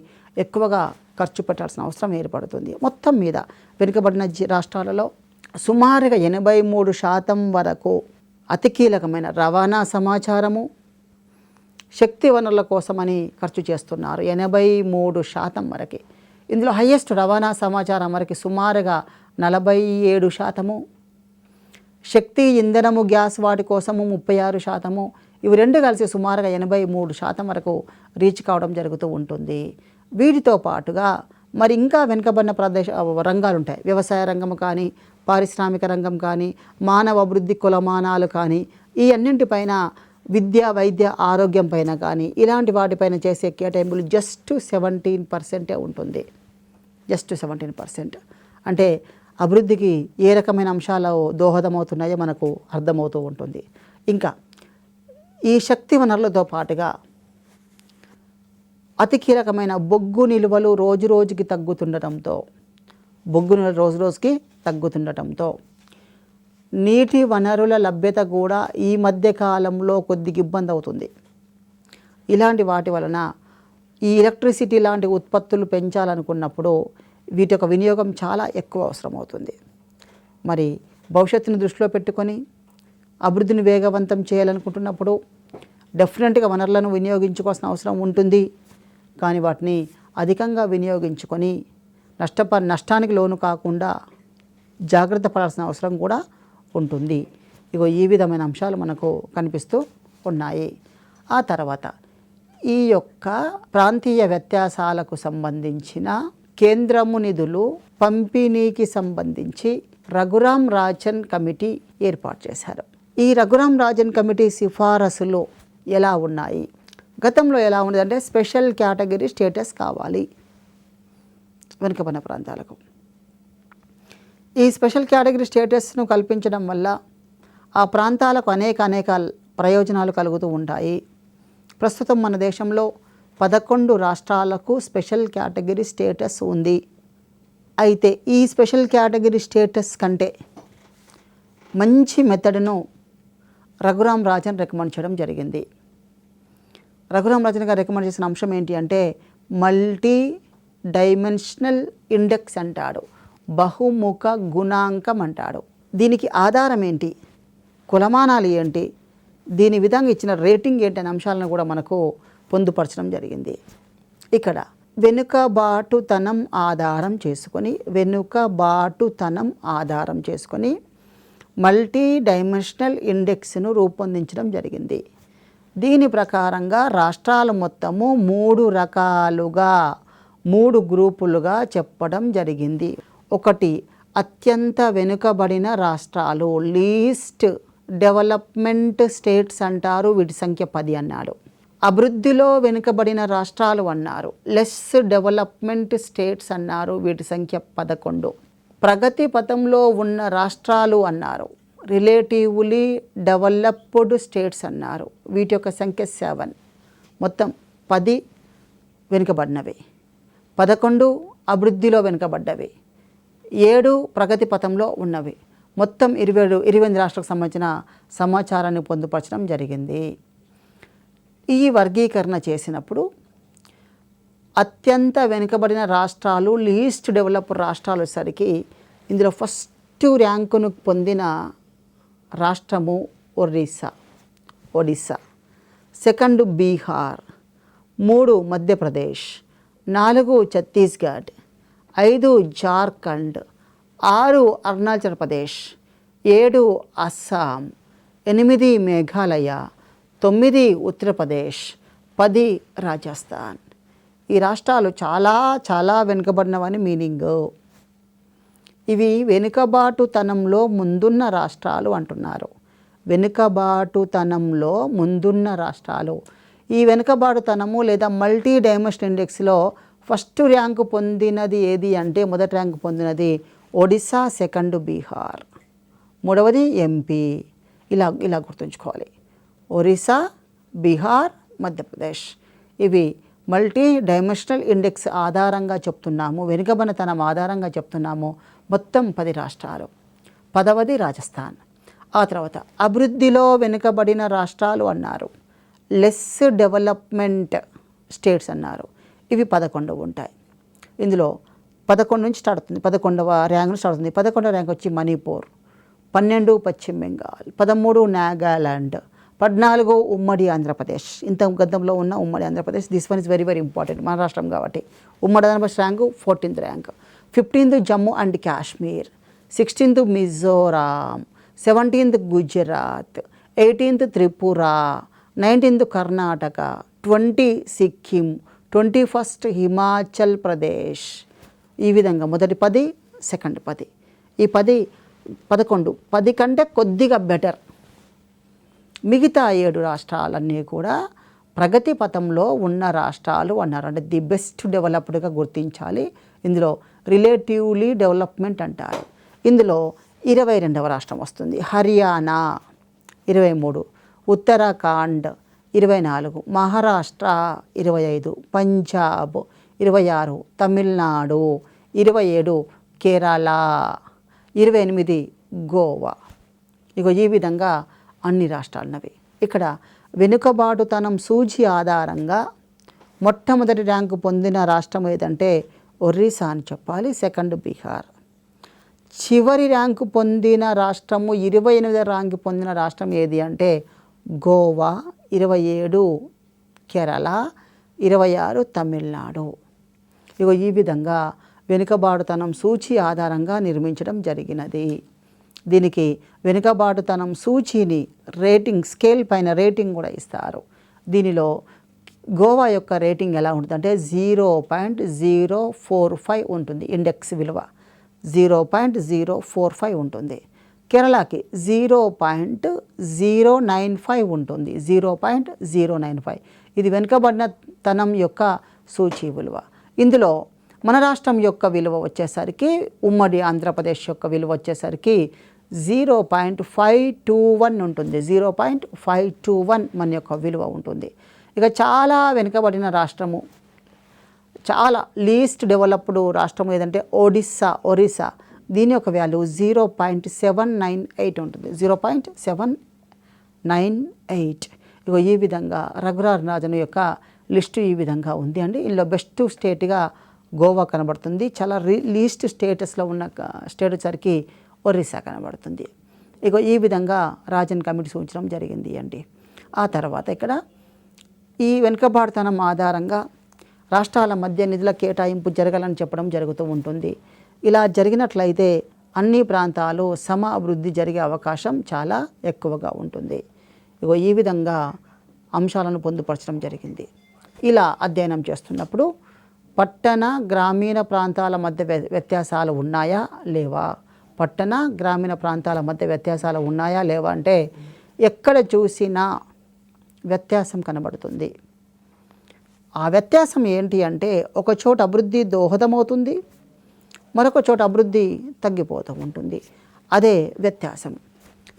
ఎక్కువగా ఖర్చు పెట్టాల్సిన అవసరం ఏర్పడుతుంది. మొత్తం మీద వెనుకబడిన రాష్ట్రాలలో సుమారుగా 83% వరకు అతి కీలకమైన రవాణా సమాచారము, శక్తి వనరుల కోసమని ఖర్చు చేస్తున్నారు. 83% వరకు. ఇందులో హయ్యెస్ట్ రవాణా సమాచారం వరకు సుమారుగా 47%, శక్తి ఇంధనము, గ్యాస్ వాటి కోసము 36%, ఇవి రెండు కలిసి సుమారుగా 83% వరకు రీచ్ కావడం జరుగుతూ ఉంటుంది. వీటితో పాటుగా మరి ఇంకా వెనుకబడిన రంగాలు ఉంటాయి. వ్యవసాయ రంగం కానీ, పారిశ్రామిక రంగం కానీ, మానవ అభివృద్ధి కులమానాలు కానీ, ఈ అన్నింటిపైన విద్య, వైద్య, ఆరోగ్యం పైన కానీ ఇలాంటి వాటిపైన చేసే కేటాయింపులు జస్ట్ 17% ఉంటుంది. జస్ట్ 17%. అంటే అభివృద్ధికి ఏ రకమైన అంశాలు దోహదమవుతున్నాయో మనకు అర్థమవుతూ ఉంటుంది. ఇంకా ఈ శక్తి వనరులతో పాటుగా అతి కీలకమైన బొగ్గు నిల్వలు రోజు రోజుకి తగ్గుతుండటంతో నీటి వనరుల లభ్యత కూడా ఈ మధ్య కాలంలో కొద్దిగా ఇబ్బంది అవుతుంది. ఇలాంటి వాటి వలన ఈ ఎలక్ట్రిసిటీ లాంటి ఉత్పత్తులు పెంచాలనుకున్నప్పుడు వీటి యొక్క వినియోగం చాలా ఎక్కువ అవసరం అవుతుంది. మరి భవిష్యత్తును దృష్టిలో పెట్టుకొని అభివృద్ధిని వేగవంతం చేయాలనుకుంటున్నప్పుడు డెఫినెట్గా వనరులను వినియోగించుకోవాల్సిన అవసరం ఉంటుంది. కానీ వాటిని అధికంగా వినియోగించుకొని నష్టానికి లోను కాకుండా జాగ్రత్త పడాల్సిన అవసరం కూడా ఉంటుంది. ఈ విధమైన అంశాలు మనకు కనిపిస్తూ ఉన్నాయి. ఆ తర్వాత ఈ యొక్క ప్రాంతీయ వ్యత్యాసాలకు సంబంధించిన కేంద్రము నిధులు పంపిణీకి సంబంధించి రఘురాం రాజన్ కమిటీ ఏర్పాటు చేశారు. ఈ రఘురాం రాజన్ కమిటీ సిఫారసులు ఎలా ఉన్నాయి? గతంలో ఎలా ఉండేదంటే స్పెషల్ కేటగిరీ స్టేటస్ కావాలి వెనుకబడిన ప్రాంతాలకు. ఈ స్పెషల్ కేటగిరీ స్టేటస్ను కల్పించడం వల్ల ఆ ప్రాంతాలకు అనేక ప్రయోజనాలు కలుగుతూ ఉంటాయి. ప్రస్తుతం మన దేశంలో 11 రాష్ట్రాలకు స్పెషల్ కేటగిరీ స్టేటస్ ఉంది. అయితే ఈ స్పెషల్ కేటగిరీ స్టేటస్ కంటే మంచి మెథడ్ను రఘురాం రాజన్ రికమెండ్ చేయడం జరిగింది. రఘురాం రాజన్ గారు రికమెండ్ చేసిన అంశం ఏంటి అంటే మల్టీ డైమెన్షనల్ ఇండెక్స్ అంటాడు, బహుముఖ గుణాంకం అంటాడు. దీనికి ఆధారం ఏంటి, కులమానాలు ఏంటి, దీని విధంగా ఇచ్చిన రేటింగ్ ఏంటి అనే అంశాలను కూడా మనకు పొందుపరచడం జరిగింది. ఇక్కడ వెనుకబాటుతనం ఆధారం చేసుకొని మల్టీ డైమెన్షనల్ ఇండెక్స్ను రూపొందించడం జరిగింది. దీని ప్రకారంగా రాష్ట్రాలు మొత్తము 3 గ్రూపులుగా చెప్పడం జరిగింది. ఒకటి అత్యంత వెనుకబడిన రాష్ట్రాలు, లీస్ట్ డెవలప్మెంట్ స్టేట్స్ అంటారు, వీటి సంఖ్య 10 అన్నాడు. అభివృద్ధిలో వెనుకబడిన రాష్ట్రాలు అన్నారు, లెస్ డెవలప్మెంట్ స్టేట్స్ అన్నారు, వీటి సంఖ్య 11. ప్రగతి పథంలో ఉన్న రాష్ట్రాలు అన్నారు, రిలేటివ్లీ డెవలప్డ్ స్టేట్స్ అన్నారు, వీటి యొక్క సంఖ్య 7. మొత్తం 10 వెనుకబడినవి, 11 అభివృద్ధిలో వెనుకబడ్డవి, 7 ప్రగతి పథంలో ఉన్నవి. మొత్తం 28 రాష్ట్రాలకు సంబంధించిన సమాచారాన్ని పొందుపరచడం జరిగింది. ఈ వర్గీకరణ చేసినప్పుడు అత్యంత వెనుకబడిన రాష్ట్రాలు, లీస్ట్ డెవలప్డ్ రాష్ట్రాలు వచ్చేసరికి ఇందులో ఫస్ట్ ర్యాంకును పొందిన రాష్ట్రము ఒడిస్సా, సెకండ్ బీహార్, 3 మధ్యప్రదేశ్, 4 ఛత్తీస్గఢ్, 5 జార్ఖండ్, 6 అరుణాచల్ ప్రదేశ్, 7 అస్సాం, 8 మేఘాలయ, 9 ఉత్తరప్రదేశ్, 10 రాజస్థాన్. ఈ రాష్ట్రాలు చాలా వెనుకబడినవని మీనింగ్. ఇవి వెనుకబాటుతనంలో ముందున్న రాష్ట్రాలు అంటున్నారు. వెనుకబాటుతనంలో ముందున్న రాష్ట్రాలు. ఈ వెనుకబాటుతనము లేదా మల్టీ డైమెన్షనల్ ఇండెక్స్లో ఫస్ట్ ర్యాంకు పొందినది ఏది అంటే మొదటి ర్యాంకు పొందినది ఒడిస్సా, సెకండ్ బీహార్, 3వది ఎంపీ. ఇలా గుర్తుంచుకోవాలి. ఒరిస్సా, బీహార్, మధ్యప్రదేశ్. ఇవి మల్టీ డైమెన్షనల్ ఇండెక్స్ ఆధారంగా చెప్తున్నాము, వెనుకబడితనం ఆధారంగా చెప్తున్నాము. మొత్తం 10 రాష్ట్రాలు. 10వది రాజస్థాన్. ఆ తర్వాత అభివృద్ధిలో వెనుకబడిన రాష్ట్రాలు అన్నారు, లెస్ డెవలప్మెంట్ స్టేట్స్ అన్నారు. ఇవి 11 ఉంటాయి. ఇందులో 11 నుంచి స్టార్ట్ అవుతుంది, 11వ ర్యాంక్ నుంచి స్టార్ట్ అవుతుంది. 11వ ర్యాంక్ వచ్చి మణిపూర్, 12 పశ్చిమ బెంగాల్, 13 నాగాలాండ్, 14 ఉమ్మడి ఆంధ్రప్రదేశ్. ఇంత గద్దంలో ఉన్న ఉమ్మడి Andhra Pradesh. This one is very very important, మన రాష్ట్రం కాబట్టి. ఉమ్మడి Andhra Pradesh rank 14th rank. 15th Jammu and Kashmir, 16th Mizoram, 17th Gujarat, 18th Tripura, 19th Karnataka, 20 Sikkim, 21st Himachal Pradesh. ఈ విధంగా మొదటి 10, సెకండ్ 10. ఈ 11 కంటే కొద్దిగా బెటర్. మిగతా 7 రాష్ట్రాలన్నీ కూడా ప్రగతి పథంలో ఉన్న రాష్ట్రాలు అన్నారు. అంటే ది బెస్ట్ డెవలప్డ్గా గుర్తించాలి. ఇందులో రిలేటివ్లీ డెవలప్మెంట్ అంటారు. ఇందులో 22వ రాష్ట్రం వస్తుంది హర్యానా, 23, ఉత్తరాఖండ్ 24, మహారాష్ట్ర 25, పంజాబ్ 26, తమిళనాడు 27, కేరళ 28, గోవా. ఇగో ఈ విధంగా అన్ని రాష్ట్రాలున్నవి. ఇక్కడ వెనుకబాటుతనం సూచి ఆధారంగా మొట్టమొదటి ర్యాంకు పొందిన రాష్ట్రం ఏదంటే ఒరిస్సా అని చెప్పాలి. సెకండ్ బీహార్. చివరి ర్యాంకు పొందిన రాష్ట్రము 28వ ర్యాంకు పొందిన రాష్ట్రం ఏది అంటే గోవా, 27 కేరళ, 26 తమిళనాడు. ఇగో ఈ విధంగా వెనుకబాటుతనం సూచి ఆధారంగా నిర్మించడం జరిగినది. దీనికి వెనుకబాటుతనం సూచీని రేటింగ్ స్కేల్ పైన రేటింగ్ కూడా ఇస్తారు. దీనిలో గోవా యొక్క రేటింగ్ ఎలా ఉంటుందంటే 0.045 ఉంటుంది. ఇండెక్స్ విలువ 0.045 ఉంటుంది. కేరళకి 0.095 ఉంటుంది. 0.095 ఇది వెనుకబడిన తనం యొక్క సూచీ విలువ. ఇందులో మన రాష్ట్రం యొక్క విలువ వచ్చేసరికి, ఉమ్మడి ఆంధ్రప్రదేశ్ యొక్క విలువ వచ్చేసరికి 0.521 ఉంటుంది. 0.521 మన యొక్క విలువ ఉంటుంది. ఇక చాలా వెనుకబడిన రాష్ట్రము, చాలా లీస్ట్ డెవలప్డ్ రాష్ట్రం ఏదంటే ఒరిస్సా. దీని యొక్క వాల్యూ 0.798 ఉంటుంది. 0.798. ఇగో ఈ విధంగా రఘురాజన్ యొక్క లిస్టు ఈ విధంగా ఉంది అండి. ఇందులో బెస్ట్ స్టేట్గా గోవా కనబడుతుంది. చాలా లీస్ట్ స్టేటస్లో ఉన్న స్టేట్ వచ్చరికి ఒరిస్సా కనబడుతుంది. ఇగో ఈ విధంగా రాజన్ కమిటీ సూచించడం జరిగింది అండి. ఆ తర్వాత ఇక్కడ ఈ వెనుకబాటుతనం ఆధారంగా రాష్ట్రాల మధ్య నిధుల కేటాయింపు జరగాలని చెప్పడం జరుగుతూ ఉంటుంది. ఇలా జరిగినట్లయితే అన్ని ప్రాంతాలు సమ అభివృద్ధి జరిగే అవకాశం చాలా ఎక్కువగా ఉంటుంది. ఇగో ఈ విధంగా అంశాలను పొందుపరచడం జరిగింది. ఇలా అధ్యయనం చేస్తున్నప్పుడు పట్టణ గ్రామీణ ప్రాంతాల మధ్య వ్యత్యాసాలు ఉన్నాయా లేవా, పట్టణ గ్రామీణ ప్రాంతాల మధ్య వ్యత్యాసాలు ఉన్నాయా లేవా అంటే ఎక్కడ చూసినా వ్యత్యాసం కనబడుతుంది. ఆ వ్యత్యాసం ఏంటి అంటే ఒక చోట అభివృద్ధి దోహదమవుతుంది, మరొక చోట అభివృద్ధి తగ్గిపోతూ ఉంటుంది. అదే వ్యత్యాసం.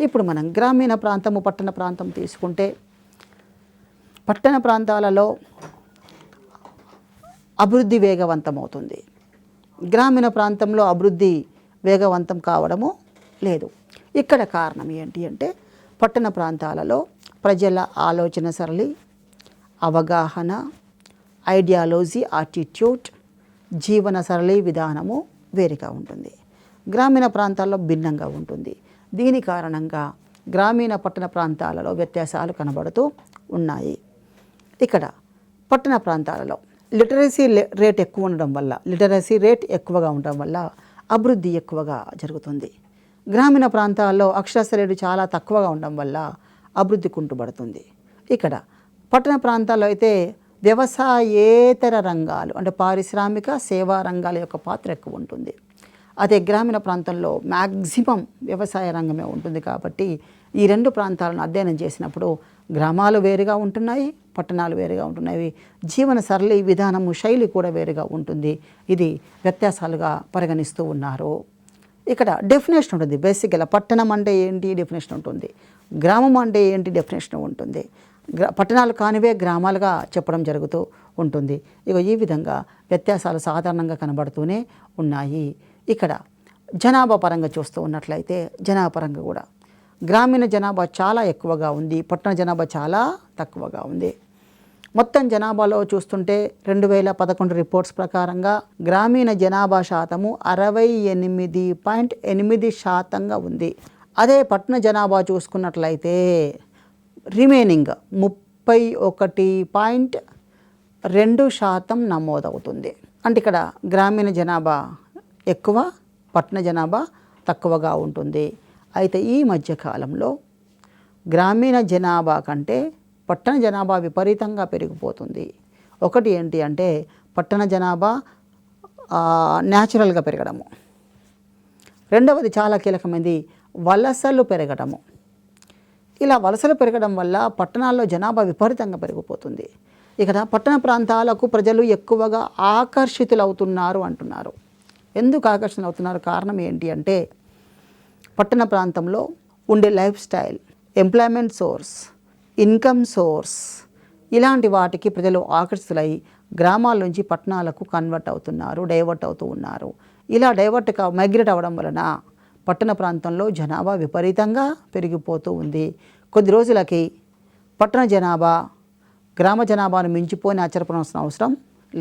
ఇప్పుడు మనం గ్రామీణ ప్రాంతము, పట్టణ ప్రాంతం తీసుకుంటే పట్టణ ప్రాంతాలలో అభివృద్ధి వేగవంతమవుతుంది, గ్రామీణ ప్రాంతంలో అభివృద్ధి వేగవంతం కావడము లేదు. ఇక్కడ కారణం ఏంటి అంటే పట్టణ ప్రాంతాలలో ప్రజల ఆలోచన సరళి, అవగాహన, ఐడియాలజీ, యాటిట్యూడ్, జీవన సరళి విధానము వేరుగా ఉంటుంది. గ్రామీణ ప్రాంతాల్లో భిన్నంగా ఉంటుంది. దీని కారణంగా గ్రామీణ పట్టణ ప్రాంతాలలో వ్యత్యాసాలు కనబడుతూ ఉన్నాయి. ఇక్కడ పట్టణ ప్రాంతాలలో లిటరసీ రేట్ ఎక్కువగా ఉండడం వల్ల అభివృద్ధి ఎక్కువగా జరుగుతుంది. గ్రామీణ ప్రాంతాల్లో అక్షరాస్యత రేటు చాలా తక్కువగా ఉండడం వల్ల అభివృద్ధి కుంటుపడుతుంది. ఇక్కడ పట్టణ ప్రాంతాల్లో అయితే వ్యవసాయేతర రంగాలు అంటే పారిశ్రామిక సేవా రంగాల యొక్క పాత్ర ఎక్కువ ఉంటుంది. అదే గ్రామీణ ప్రాంతంలో మ్యాక్సిమం వ్యవసాయ రంగమే ఉంటుంది. కాబట్టి ఈ రెండు ప్రాంతాలను అధ్యయనం చేసినప్పుడు గ్రామాలు వేరుగా ఉంటున్నాయి, పట్టణాలు వేరుగా ఉంటున్నాయి, జీవన సరళి విధానము శైలి కూడా వేరుగా ఉంటుంది. ఇది వ్యత్యాసాలుగా పరిగణిస్తూ ఉన్నారు. ఇక్కడ డెఫినేషన్ ఉంటుంది. బేసిక్గా పట్టణం అంటే ఏంటి డెఫినేషన్ ఉంటుంది, గ్రామం అంటే ఏంటి డెఫినేషన్ ఉంటుంది. పట్టణాలు కానివే గ్రామాలుగా చెప్పడం జరుగుతూ ఉంటుంది. ఇక ఈ విధంగా వ్యత్యాసాలు సాధారణంగా కనబడుతూనే ఉన్నాయి. ఇక్కడ జనాభా పరంగా చూస్తూ ఉన్నట్లయితే జనాభా పరంగా కూడా గ్రామీణ జనాభా చాలా ఎక్కువగా ఉంది, పట్టణ జనాభా చాలా తక్కువగా ఉంది. మొత్తం జనాభాలో చూస్తుంటే 2011 రిపోర్ట్స్ ప్రకారంగా గ్రామీణ జనాభా శాతము 68.8% ఉంది. అదే పట్టణ జనాభా చూసుకున్నట్లయితే రిమైనింగ్ 31.2% నమోదవుతుంది. అంటే ఇక్కడ గ్రామీణ జనాభా ఎక్కువ, పట్టణ జనాభా తక్కువగా ఉంటుంది. అయితే ఈ మధ్యకాలంలో గ్రామీణ జనాభా కంటే పట్టణ జనాభా విపరీతంగా పెరిగిపోతుంది. ఒకటి ఏంటి అంటే పట్టణ జనాభా న్యాచురల్గా పెరగడము, రెండవది చాలా కీలకమైనది వలసలు పెరగడము. ఇలా వలసలు పెరగడం వల్ల పట్టణాల్లో జనాభా విపరీతంగా పెరిగిపోతుంది. ఇక్కడ పట్టణ ప్రాంతాలకు ప్రజలు ఎక్కువగా ఆకర్షితులవుతున్నారు అంటున్నారు. ఎందుకు ఆకర్షణ అవుతున్నారు? కారణం ఏంటి అంటే పట్టణ ప్రాంతంలో ఉండే life style, employment source, income source ఇలాంటి వాటికి ప్రజలు ఆకర్షితులై గ్రామాల నుంచి పట్టణాలకు కన్వర్ట్ అవుతున్నారు, డైవర్ట్ అవుతూ ఉన్నారు. ఇలా మైగ్రేట్ అవ్వడం వలన పట్టణ ప్రాంతంలో జనాభా విపరీతంగా పెరిగిపోతూ ఉంది. కొద్ది రోజులకి పట్టణ జనాభా గ్రామ జనాభాను మించిపోని ఆశ్చర్యపోవాల్సిన అవసరం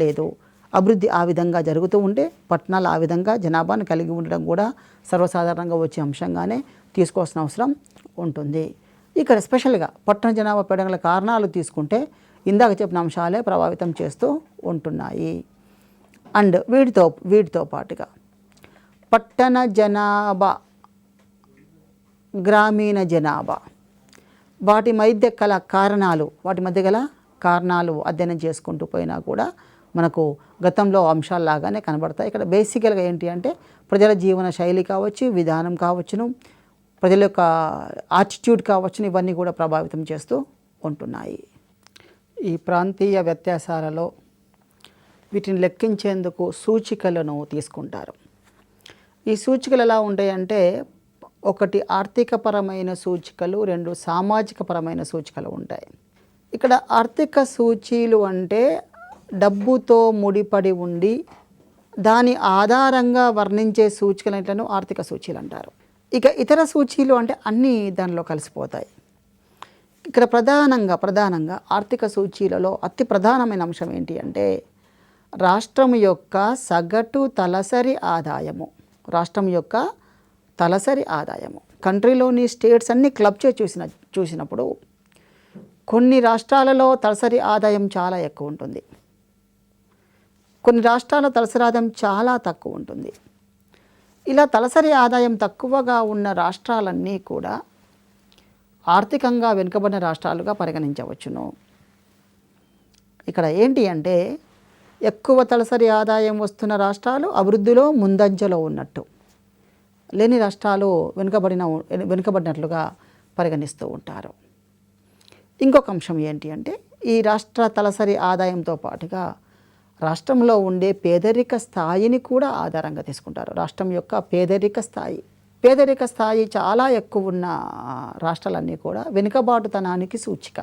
లేదు. అభివృద్ధి ఆ విధంగా జరుగుతూ ఉంటే పట్టణాలు ఆ విధంగా జనాభాను కలిగి ఉండడం కూడా సర్వసాధారణంగా వచ్చే అంశంగానే తీసుకోవాల్సిన అవసరం ఉంటుంది. ఇక్కడ స్పెషల్గా పట్టణ జనాభా పెరగల కారణాలు తీసుకుంటే ఇందాక చెప్పిన అంశాలే ప్రభావితం చేస్తూ ఉంటున్నాయి. అండ్ వీటితో పాటుగా పట్టణ జనాభా, గ్రామీణ జనాభా వాటి మధ్య గల కారణాలు అధ్యయనం చేసుకుంటూ పోయినా కూడా మనకు గతంలో అంశాల్లాగానే కనబడతాయి. ఇక్కడ బేసికల్గా ఏంటి అంటే ప్రజల జీవన శైలి కావచ్చు, విధానం కావచ్చును, ప్రజల యొక్క యాటిట్యూడ్ కావచ్చును, ఇవన్నీ కూడా ప్రభావితం చేస్తూ ఉంటున్నాయి. ఈ ప్రాంతీయ వ్యత్యాసాలలో వీటిని లెక్కించేందుకు సూచికలను తీసుకుంటారు. ఈ సూచికలు ఎలా ఉంటాయంటే ఒకటి ఆర్థికపరమైన సూచికలు, రెండు సామాజికపరమైన సూచికలు ఉంటాయి. ఇక్కడ ఆర్థిక సూచీలు అంటే డబ్బుతో ముడిపడి ఉండి దాని ఆధారంగా వర్ణించే సూచికలను ఆర్థిక సూచీలు అంటారు. ఇక ఇతర సూచీలు అంటే అన్నీ దానిలో కలిసిపోతాయి. ఇక్కడ ప్రధానంగా ఆర్థిక సూచీలలో అతి ప్రధానమైన అంశం ఏంటి అంటే రాష్ట్రం యొక్క సగటు తలసరి ఆదాయము. కంట్రీలోని స్టేట్స్ అన్ని క్లబ్ చేసి చూసినప్పుడు కొన్ని రాష్ట్రాలలో తలసరి ఆదాయం చాలా ఎక్కువ ఉంటుంది, కొన్ని రాష్ట్రాల తలసరి ఆదాయం చాలా తక్కువ ఉంటుంది. ఇలా తలసరి ఆదాయం తక్కువగా ఉన్న రాష్ట్రాలన్నీ కూడా ఆర్థికంగా వెనుకబడిన రాష్ట్రాలుగా పరిగణించవచ్చును. ఇక్కడ ఏంటి అంటే ఎక్కువ తలసరి ఆదాయం వస్తున్న రాష్ట్రాలు అభివృద్ధిలో ముందంజలో ఉన్నట్టు, లేని రాష్ట్రాలు వెనుకబడినట్లుగా పరిగణిస్తూ ఉంటారు. ఇంకొక అంశం ఏంటి అంటే ఈ రాష్ట్ర తలసరి ఆదాయంతో పాటుగా రాష్ట్రంలో ఉండే పేదరిక స్థాయిని కూడా ఆధారంగా తీసుకుంటారు. రాష్ట్రం యొక్క పేదరిక స్థాయి చాలా ఎక్కువ ఉన్న రాష్ట్రాలన్నీ కూడా వెనుకబాటుతనానికి సూచిక.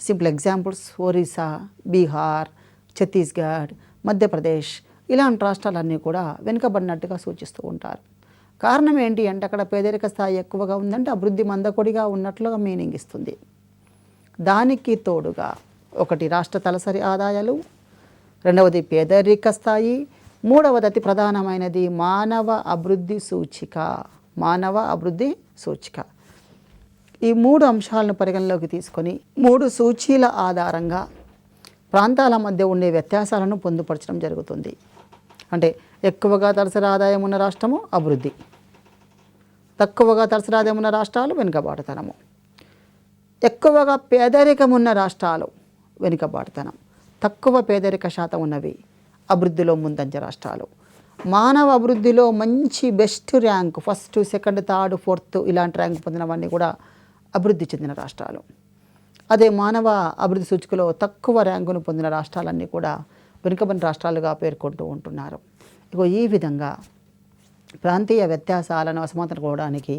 సింపుల్ ఎగ్జాంపుల్స్ ఒరిస్సా, బీహార్, ఛత్తీస్గఢ్, మధ్యప్రదేశ్ ఇలాంటి రాష్ట్రాలన్నీ కూడా వెనుకబడినట్టుగా సూచిస్తూ ఉంటారు. కారణం ఏంటి అంటే అక్కడ పేదరిక స్థాయి ఎక్కువగా ఉందంటే అభివృద్ధి మందకొడిగా ఉన్నట్లుగా మీనింగ్ ఇస్తుంది. దానికి తోడుగా ఒకటి రాష్ట్ర తలసరి ఆదాయాలు, రెండవది పేదరిక స్థాయి, మూడవది అతి ప్రధానమైనది మానవ అభివృద్ధి సూచిక. ఈ మూడు అంశాలను పరిగణలోకి తీసుకొని మూడు సూచీల ఆధారంగా ప్రాంతాల మధ్య ఉండే వ్యత్యాసాలను పొందుపరచడం జరుగుతుంది. అంటే ఎక్కువగా తలసరి ఆదాయం ఉన్న రాష్ట్రము అభివృద్ధి, తక్కువగా తలసరి ఆదాయం ఉన్న రాష్ట్రాలు వెనుకబాటుతనము, ఎక్కువగా పేదరికం ఉన్న రాష్ట్రాలు వెనుకబాటుతనం, తక్కువ పేదరిక శాతం ఉన్నవి అభివృద్ధిలో ముందంజ రాష్ట్రాలు. మానవ అభివృద్ధిలో మంచి best rank, first, second, third, fourth ఇలాంటి ర్యాంక్ పొందినవన్నీ కూడా అభివృద్ధి చెందిన రాష్ట్రాలు. అదే మానవ అభివృద్ధి సూచికలో తక్కువ ర్యాంకును పొందిన రాష్ట్రాలన్నీ కూడా వెనుకబడిన రాష్ట్రాలుగా పేర్కొంటూ ఉంటున్నారు. ఈ విధంగా ప్రాంతీయ వ్యత్యాసాలను అసమానతకోవడానికి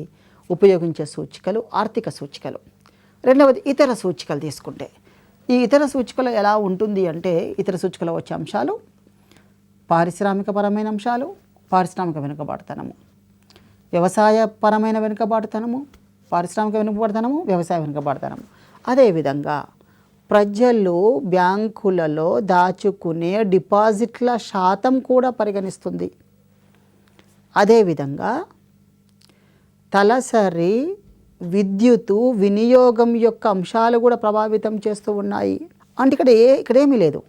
ఉపయోగించే సూచికలు ఆర్థిక సూచికలు. రెండవది ఇతర సూచికలు తీసుకుంటే ఈ ఇతర సూచికలు ఎలా ఉంటుంది అంటే ఇతర సూచికలు వచ్చే అంశాలు పారిశ్రామికపరమైన అంశాలు, పారిశ్రామిక వెనుకబాటుతనము. వ్యవసాయపరమైన వెనుకబాటుతనము, పారిశ్రామిక వెనుకబాటుతనము, వ్యవసాయ వెనుకబాటుతనము. అదేవిధంగా ప్రజలు బ్యాంకులలో దాచుకునే డిపాజిట్ల శాతం కూడా పరిగణిస్తుంది. అదేవిధంగా తలసరి విద్యుత్ వినియోగం యొక్క అంశాలు కూడా ప్రభావితం చేస్తూ ఉన్నాయి. అంటే ఇక్కడేమీ లేదు.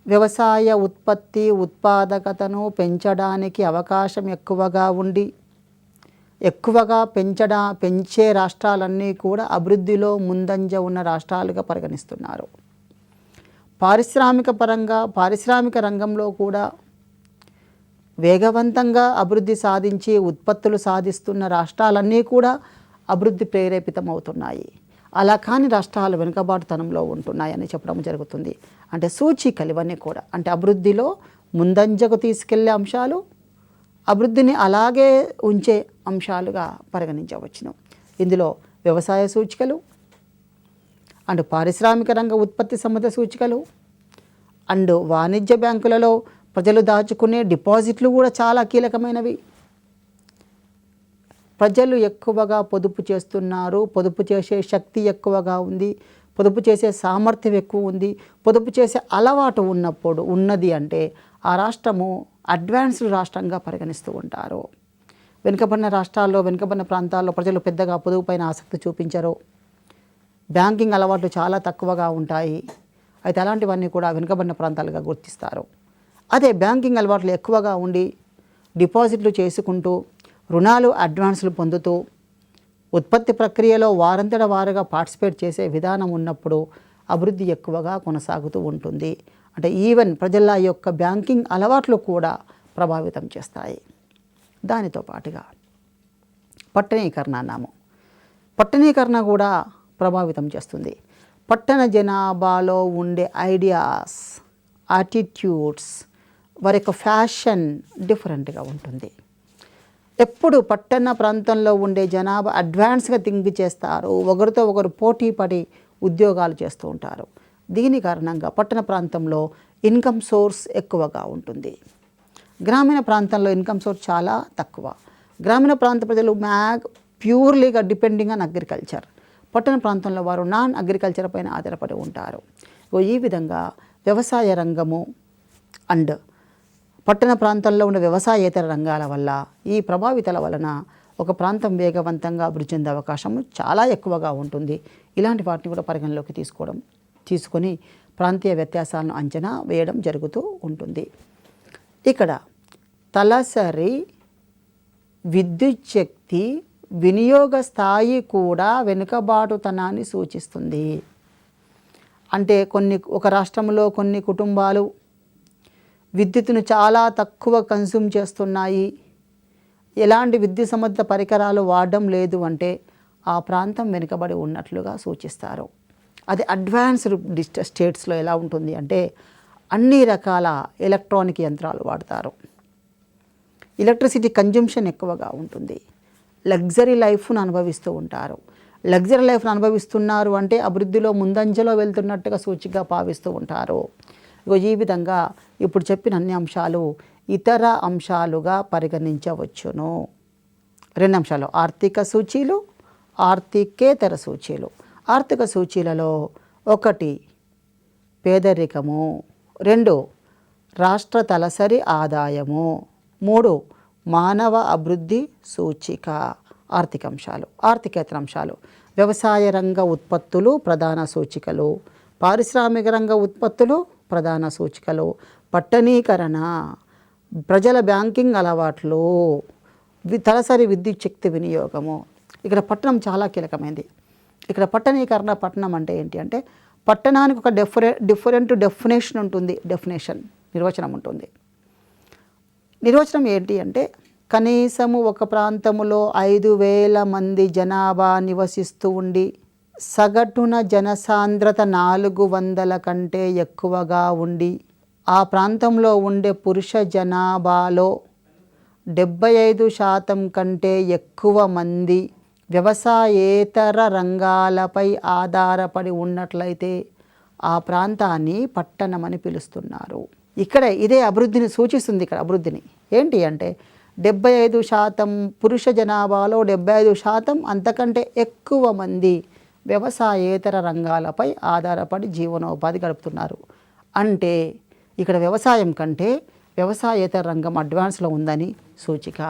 వ్యవసాయ ఉత్పత్తి ఉత్పాదకతను పెంచడానికి అవకాశం ఎక్కువగా ఉండి ఎక్కువగా పెంచే రాష్ట్రాలన్నీ కూడా అభివృద్ధిలో ముందంజ ఉన్న రాష్ట్రాలుగా పరిగణిస్తున్నారు. పారిశ్రామిక రంగంలో కూడా వేగవంతంగా అభివృద్ధి సాధించి ఉత్పత్తులు సాధిస్తున్న రాష్ట్రాలన్నీ కూడా అభివృద్ధి ప్రేరేపితమవుతున్నాయి. అలా కాని రాష్ట్రాలు వెనుకబాటుతనంలో ఉంటున్నాయని చెప్పడం జరుగుతుంది. అంటే సూచికలు ఇవన్నీ కూడా అంటే అభివృద్ధిలో ముందంజకు తీసుకెళ్లే అంశాలు, అభివృద్ధిని అలాగే ఉంచే అంశాలుగా పరిగణించవచ్చును. ఇందులో వ్యవసాయ సూచికలు అండ్ పారిశ్రామిక రంగ ఉత్పత్తి సంబంధ సూచికలు అండ్ వాణిజ్య బ్యాంకులలో ప్రజలు దాచుకునే డిపాజిట్లు కూడా చాలా కీలకమైనవి. ప్రజలు ఎక్కువగా పొదుపు చేస్తున్నారు, పొదుపు చేసే శక్తి ఎక్కువగా ఉంది, పొదుపు చేసే సామర్థ్యం ఎక్కువ ఉంది, పొదుపు చేసే అలవాటు ఉన్నది అంటే ఆ రాష్ట్రము అడ్వాన్స్డ్ రాష్ట్రంగా పరిగణిస్తూ ఉంటారు. వెనుకబడిన ప్రాంతాల్లో ప్రజలు పెద్దగా పొదుపు పైన ఆసక్తి చూపించరు. బ్యాంకింగ్ అలవాట్లు చాలా తక్కువగా ఉంటాయి. అయితే అలాంటివన్నీ కూడా వెనుకబడిన ప్రాంతాలుగా గుర్తిస్తారు. అదే బ్యాంకింగ్ అలవాట్లు ఎక్కువగా ఉండి డిపాజిట్లు చేసుకుంటూ రుణాలు అడ్వాన్సులు పొందుతూ ఉత్పత్తి ప్రక్రియలో వారంతట వారుగా పార్టిసిపేట్ చేసే విధానం ఉన్నప్పుడు అభివృద్ధి ఎక్కువగా కొనసాగుతూ ఉంటుంది. అంటే ఈవెన్ ప్రజల యొక్క బ్యాంకింగ్ అలవాట్లు కూడా ప్రభావితం చేస్తాయి. దానితో పాటుగా పట్టణీకరణ అన్నాము. పట్టణీకరణ కూడా ప్రభావితం చేస్తుంది. పట్టణ జనాభాలో ఉండే ఐడియాస్, యాటిట్యూడ్స్, వారి యొక్క ఫ్యాషన్ డిఫరెంట్గా ఉంటుంది. ఎప్పుడు పట్టణ ప్రాంతంలో ఉండే జనాభా అడ్వాన్స్గా థింక్ చేస్తారు, ఒకరితో ఒకరు పోటీ పడి ఉద్యోగాలు చేస్తూ ఉంటారు. దీని కారణంగా పట్టణ ప్రాంతంలో ఇన్కమ్ సోర్స్ ఎక్కువగా ఉంటుంది. గ్రామీణ ప్రాంతంలో ఇన్కమ్ సోర్స్ చాలా తక్కువ. గ్రామీణ ప్రాంత ప్రజలు ప్యూర్లీగా డిపెండింగ్ ఆన్ అగ్రికల్చర్. పట్టణ ప్రాంతంలో వారు నాన్ అగ్రికల్చర్ పైన ఆధారపడి ఉంటారు. ఈ విధంగా వ్యవసాయ రంగము అండ్ పట్టణ ప్రాంతాల్లో ఉన్న వ్యవసాయేతర రంగాల వల్ల ఈ ప్రభావితాల వలన ఒక ప్రాంతం వేగవంతంగా అభివృద్ధి చెందే అవకాశం చాలా ఎక్కువగా ఉంటుంది. ఇలాంటి వాటిని కూడా పరిగణలోకి తీసుకొని ప్రాంతీయ వ్యత్యాసాలను అంచనా వేయడం జరుగుతూ ఉంటుంది. ఇక్కడ తలసరి విద్యుత్ శక్తి వినియోగ స్థాయి కూడా వెనుకబాటుతనాన్ని సూచిస్తుంది. అంటే ఒక రాష్ట్రంలో కొన్ని కుటుంబాలు విద్యుత్తును చాలా తక్కువ కన్స్యూమ్ చేస్తున్నాయి, ఎలాంటి విద్యుత్ సంబంధిత పరికరాలు వాడడం లేదు అంటే ఆ ప్రాంతం వెనుకబడి ఉన్నట్లుగా సూచిస్తారు. అది అడ్వాన్స్డ్ స్టేట్స్లో ఎలా ఉంటుంది అంటే అన్ని రకాల ఎలక్ట్రానిక్ యంత్రాలు వాడతారు, ఎలక్ట్రిసిటీ కన్జంప్షన్ ఎక్కువగా ఉంటుంది, లగ్జరీ లైఫ్ను అనుభవిస్తూ ఉంటారు. లగ్జరీ లైఫ్ను అనుభవిస్తున్నారు అంటే అభివృద్ధిలో ముందంజలో వెళ్తున్నట్టుగా సూచికగా భావిస్తూ ఉంటారు. ఈ విధంగా ఇప్పుడు చెప్పిన అన్ని అంశాలు ఇతర అంశాలుగా పరిగణించవచ్చును. 2 అంశాలు ఆర్థిక సూచీలు, ఆర్థికేతర సూచీలు. ఆర్థిక సూచీలలో 1 పేదరికము, 2 రాష్ట్ర తలసరి ఆదాయము, 3 మానవ అభివృద్ధి సూచిక. ఆర్థికేతర అంశాలు వ్యవసాయ రంగ ఉత్పత్తులు ప్రధాన సూచికలు, పారిశ్రామిక రంగ ఉత్పత్తులు ప్రధాన సూచికలు, పట్టణీకరణ, ప్రజల బ్యాంకింగ్ అలవాట్లు, తలసరి విద్యుత్ శక్తి వినియోగము. ఇక్కడ పట్టణం చాలా కీలకమైనది. ఇక్కడ పట్టణీకరణ పట్టణం అంటే ఏంటి అంటే పట్టణానికి ఒక డిఫరెంట్ డెఫినేషన్ ఉంటుంది. నిర్వచనం ఉంటుంది. నిర్వచనం ఏంటి అంటే కనీసము ఒక ప్రాంతములో 5,000 మంది జనాభా నివసిస్తూ ఉండి సగటున జనసాంద్రత 400 కంటే ఎక్కువగా ఉండి ఆ ప్రాంతంలో ఉండే పురుష జనాభాలో 75% కంటే ఎక్కువ మంది వ్యవసాయేతర రంగాలపై ఆధారపడి ఉన్నట్లయితే ఆ ప్రాంతాన్ని పట్టణమని పిలుస్తున్నారు. ఇదే అభివృద్ధిని సూచిస్తుంది. ఇక్కడ అభివృద్ధిని ఏంటి అంటే 75% పురుష జనాభాలో 75% అంతకంటే ఎక్కువ మంది వ్యవసాయేతర రంగాలపై ఆధారపడి జీవనోపాధి గడుపుతున్నారు. అంటే ఇక్కడ వ్యవసాయం కంటే వ్యవసాయేతర రంగం అడ్వాన్స్లో ఉందని సూచిక.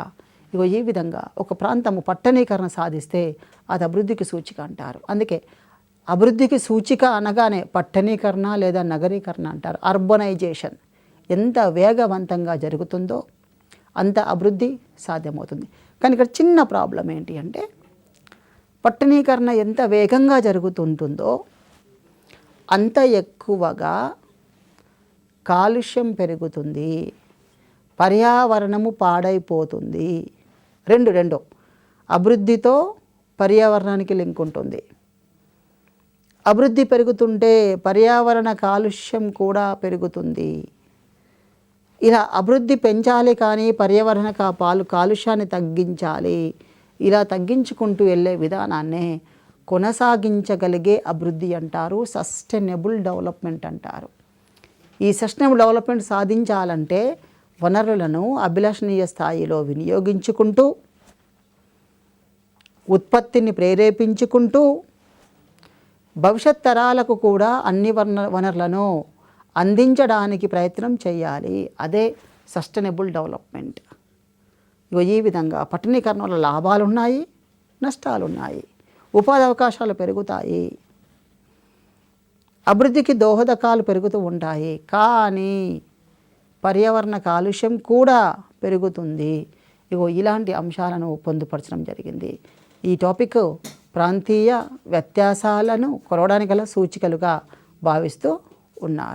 ఇగో ఈ విధంగా ఒక ప్రాంతము పట్టణీకరణ సాధిస్తే అది అభివృద్ధికి సూచిక అంటారు. అందుకే అభివృద్ధికి సూచిక అనగానే పట్టణీకరణ లేదా నగరీకరణ అంటారు. అర్బనైజేషన్ ఎంత వేగవంతంగా జరుగుతుందో అంత అభివృద్ధి సాధ్యమవుతుంది. కానీ ఇక్కడ చిన్న ప్రాబ్లం ఏంటి అంటే పట్టణీకరణ ఎంత వేగంగా జరుగుతుంటుందో అంత ఎక్కువగా కాలుష్యం పెరుగుతుంది, పర్యావరణము పాడైపోతుంది. రెండు అభివృద్ధితో పర్యావరణానికి లింక్ ఉంటుంది. అభివృద్ధి పెరుగుతుంటే పర్యావరణ కాలుష్యం కూడా పెరుగుతుంది. ఇలా అభివృద్ధి పెంచాలి కానీ పర్యావరణ కాలుష్యాన్ని తగ్గించాలి. ఇలా తగ్గించుకుంటూ వెళ్ళే విధానాన్నే కొనసాగించగలిగే అభివృద్ధి అంటారు, సస్టైనబుల్ డెవలప్మెంట్ అంటారు. ఈ సస్టైనబుల్ డెవలప్మెంట్ సాధించాలంటే వనరులను అభిలషణీయ స్థాయిలో వినియోగించుకుంటూ, ఉత్పత్తిని ప్రేరేపించుకుంటూ, భవిష్యత్ తరాలకు కూడా అన్ని వనరులను అందించడానికి ప్రయత్నం చేయాలి. అదే సస్టైనబుల్ డెవలప్మెంట్. ఈ విధంగా పట్టణీకరణ వల్ల లాభాలున్నాయి, నష్టాలున్నాయి. ఉపాధి అవకాశాలు పెరుగుతాయి, అభివృద్ధికి దోహదకాలు పెరుగుతూ ఉంటాయి. కానీ పర్యావరణ కాలుష్యం కూడా పెరుగుతుంది. ఇలాంటి అంశాలను పొందుపరచడం జరిగింది. ఈ టాపిక్ ప్రాంతీయ వ్యత్యాసాలను కొలవడానికి గల సూచికలుగా భావిస్తూ ఉన్నారు.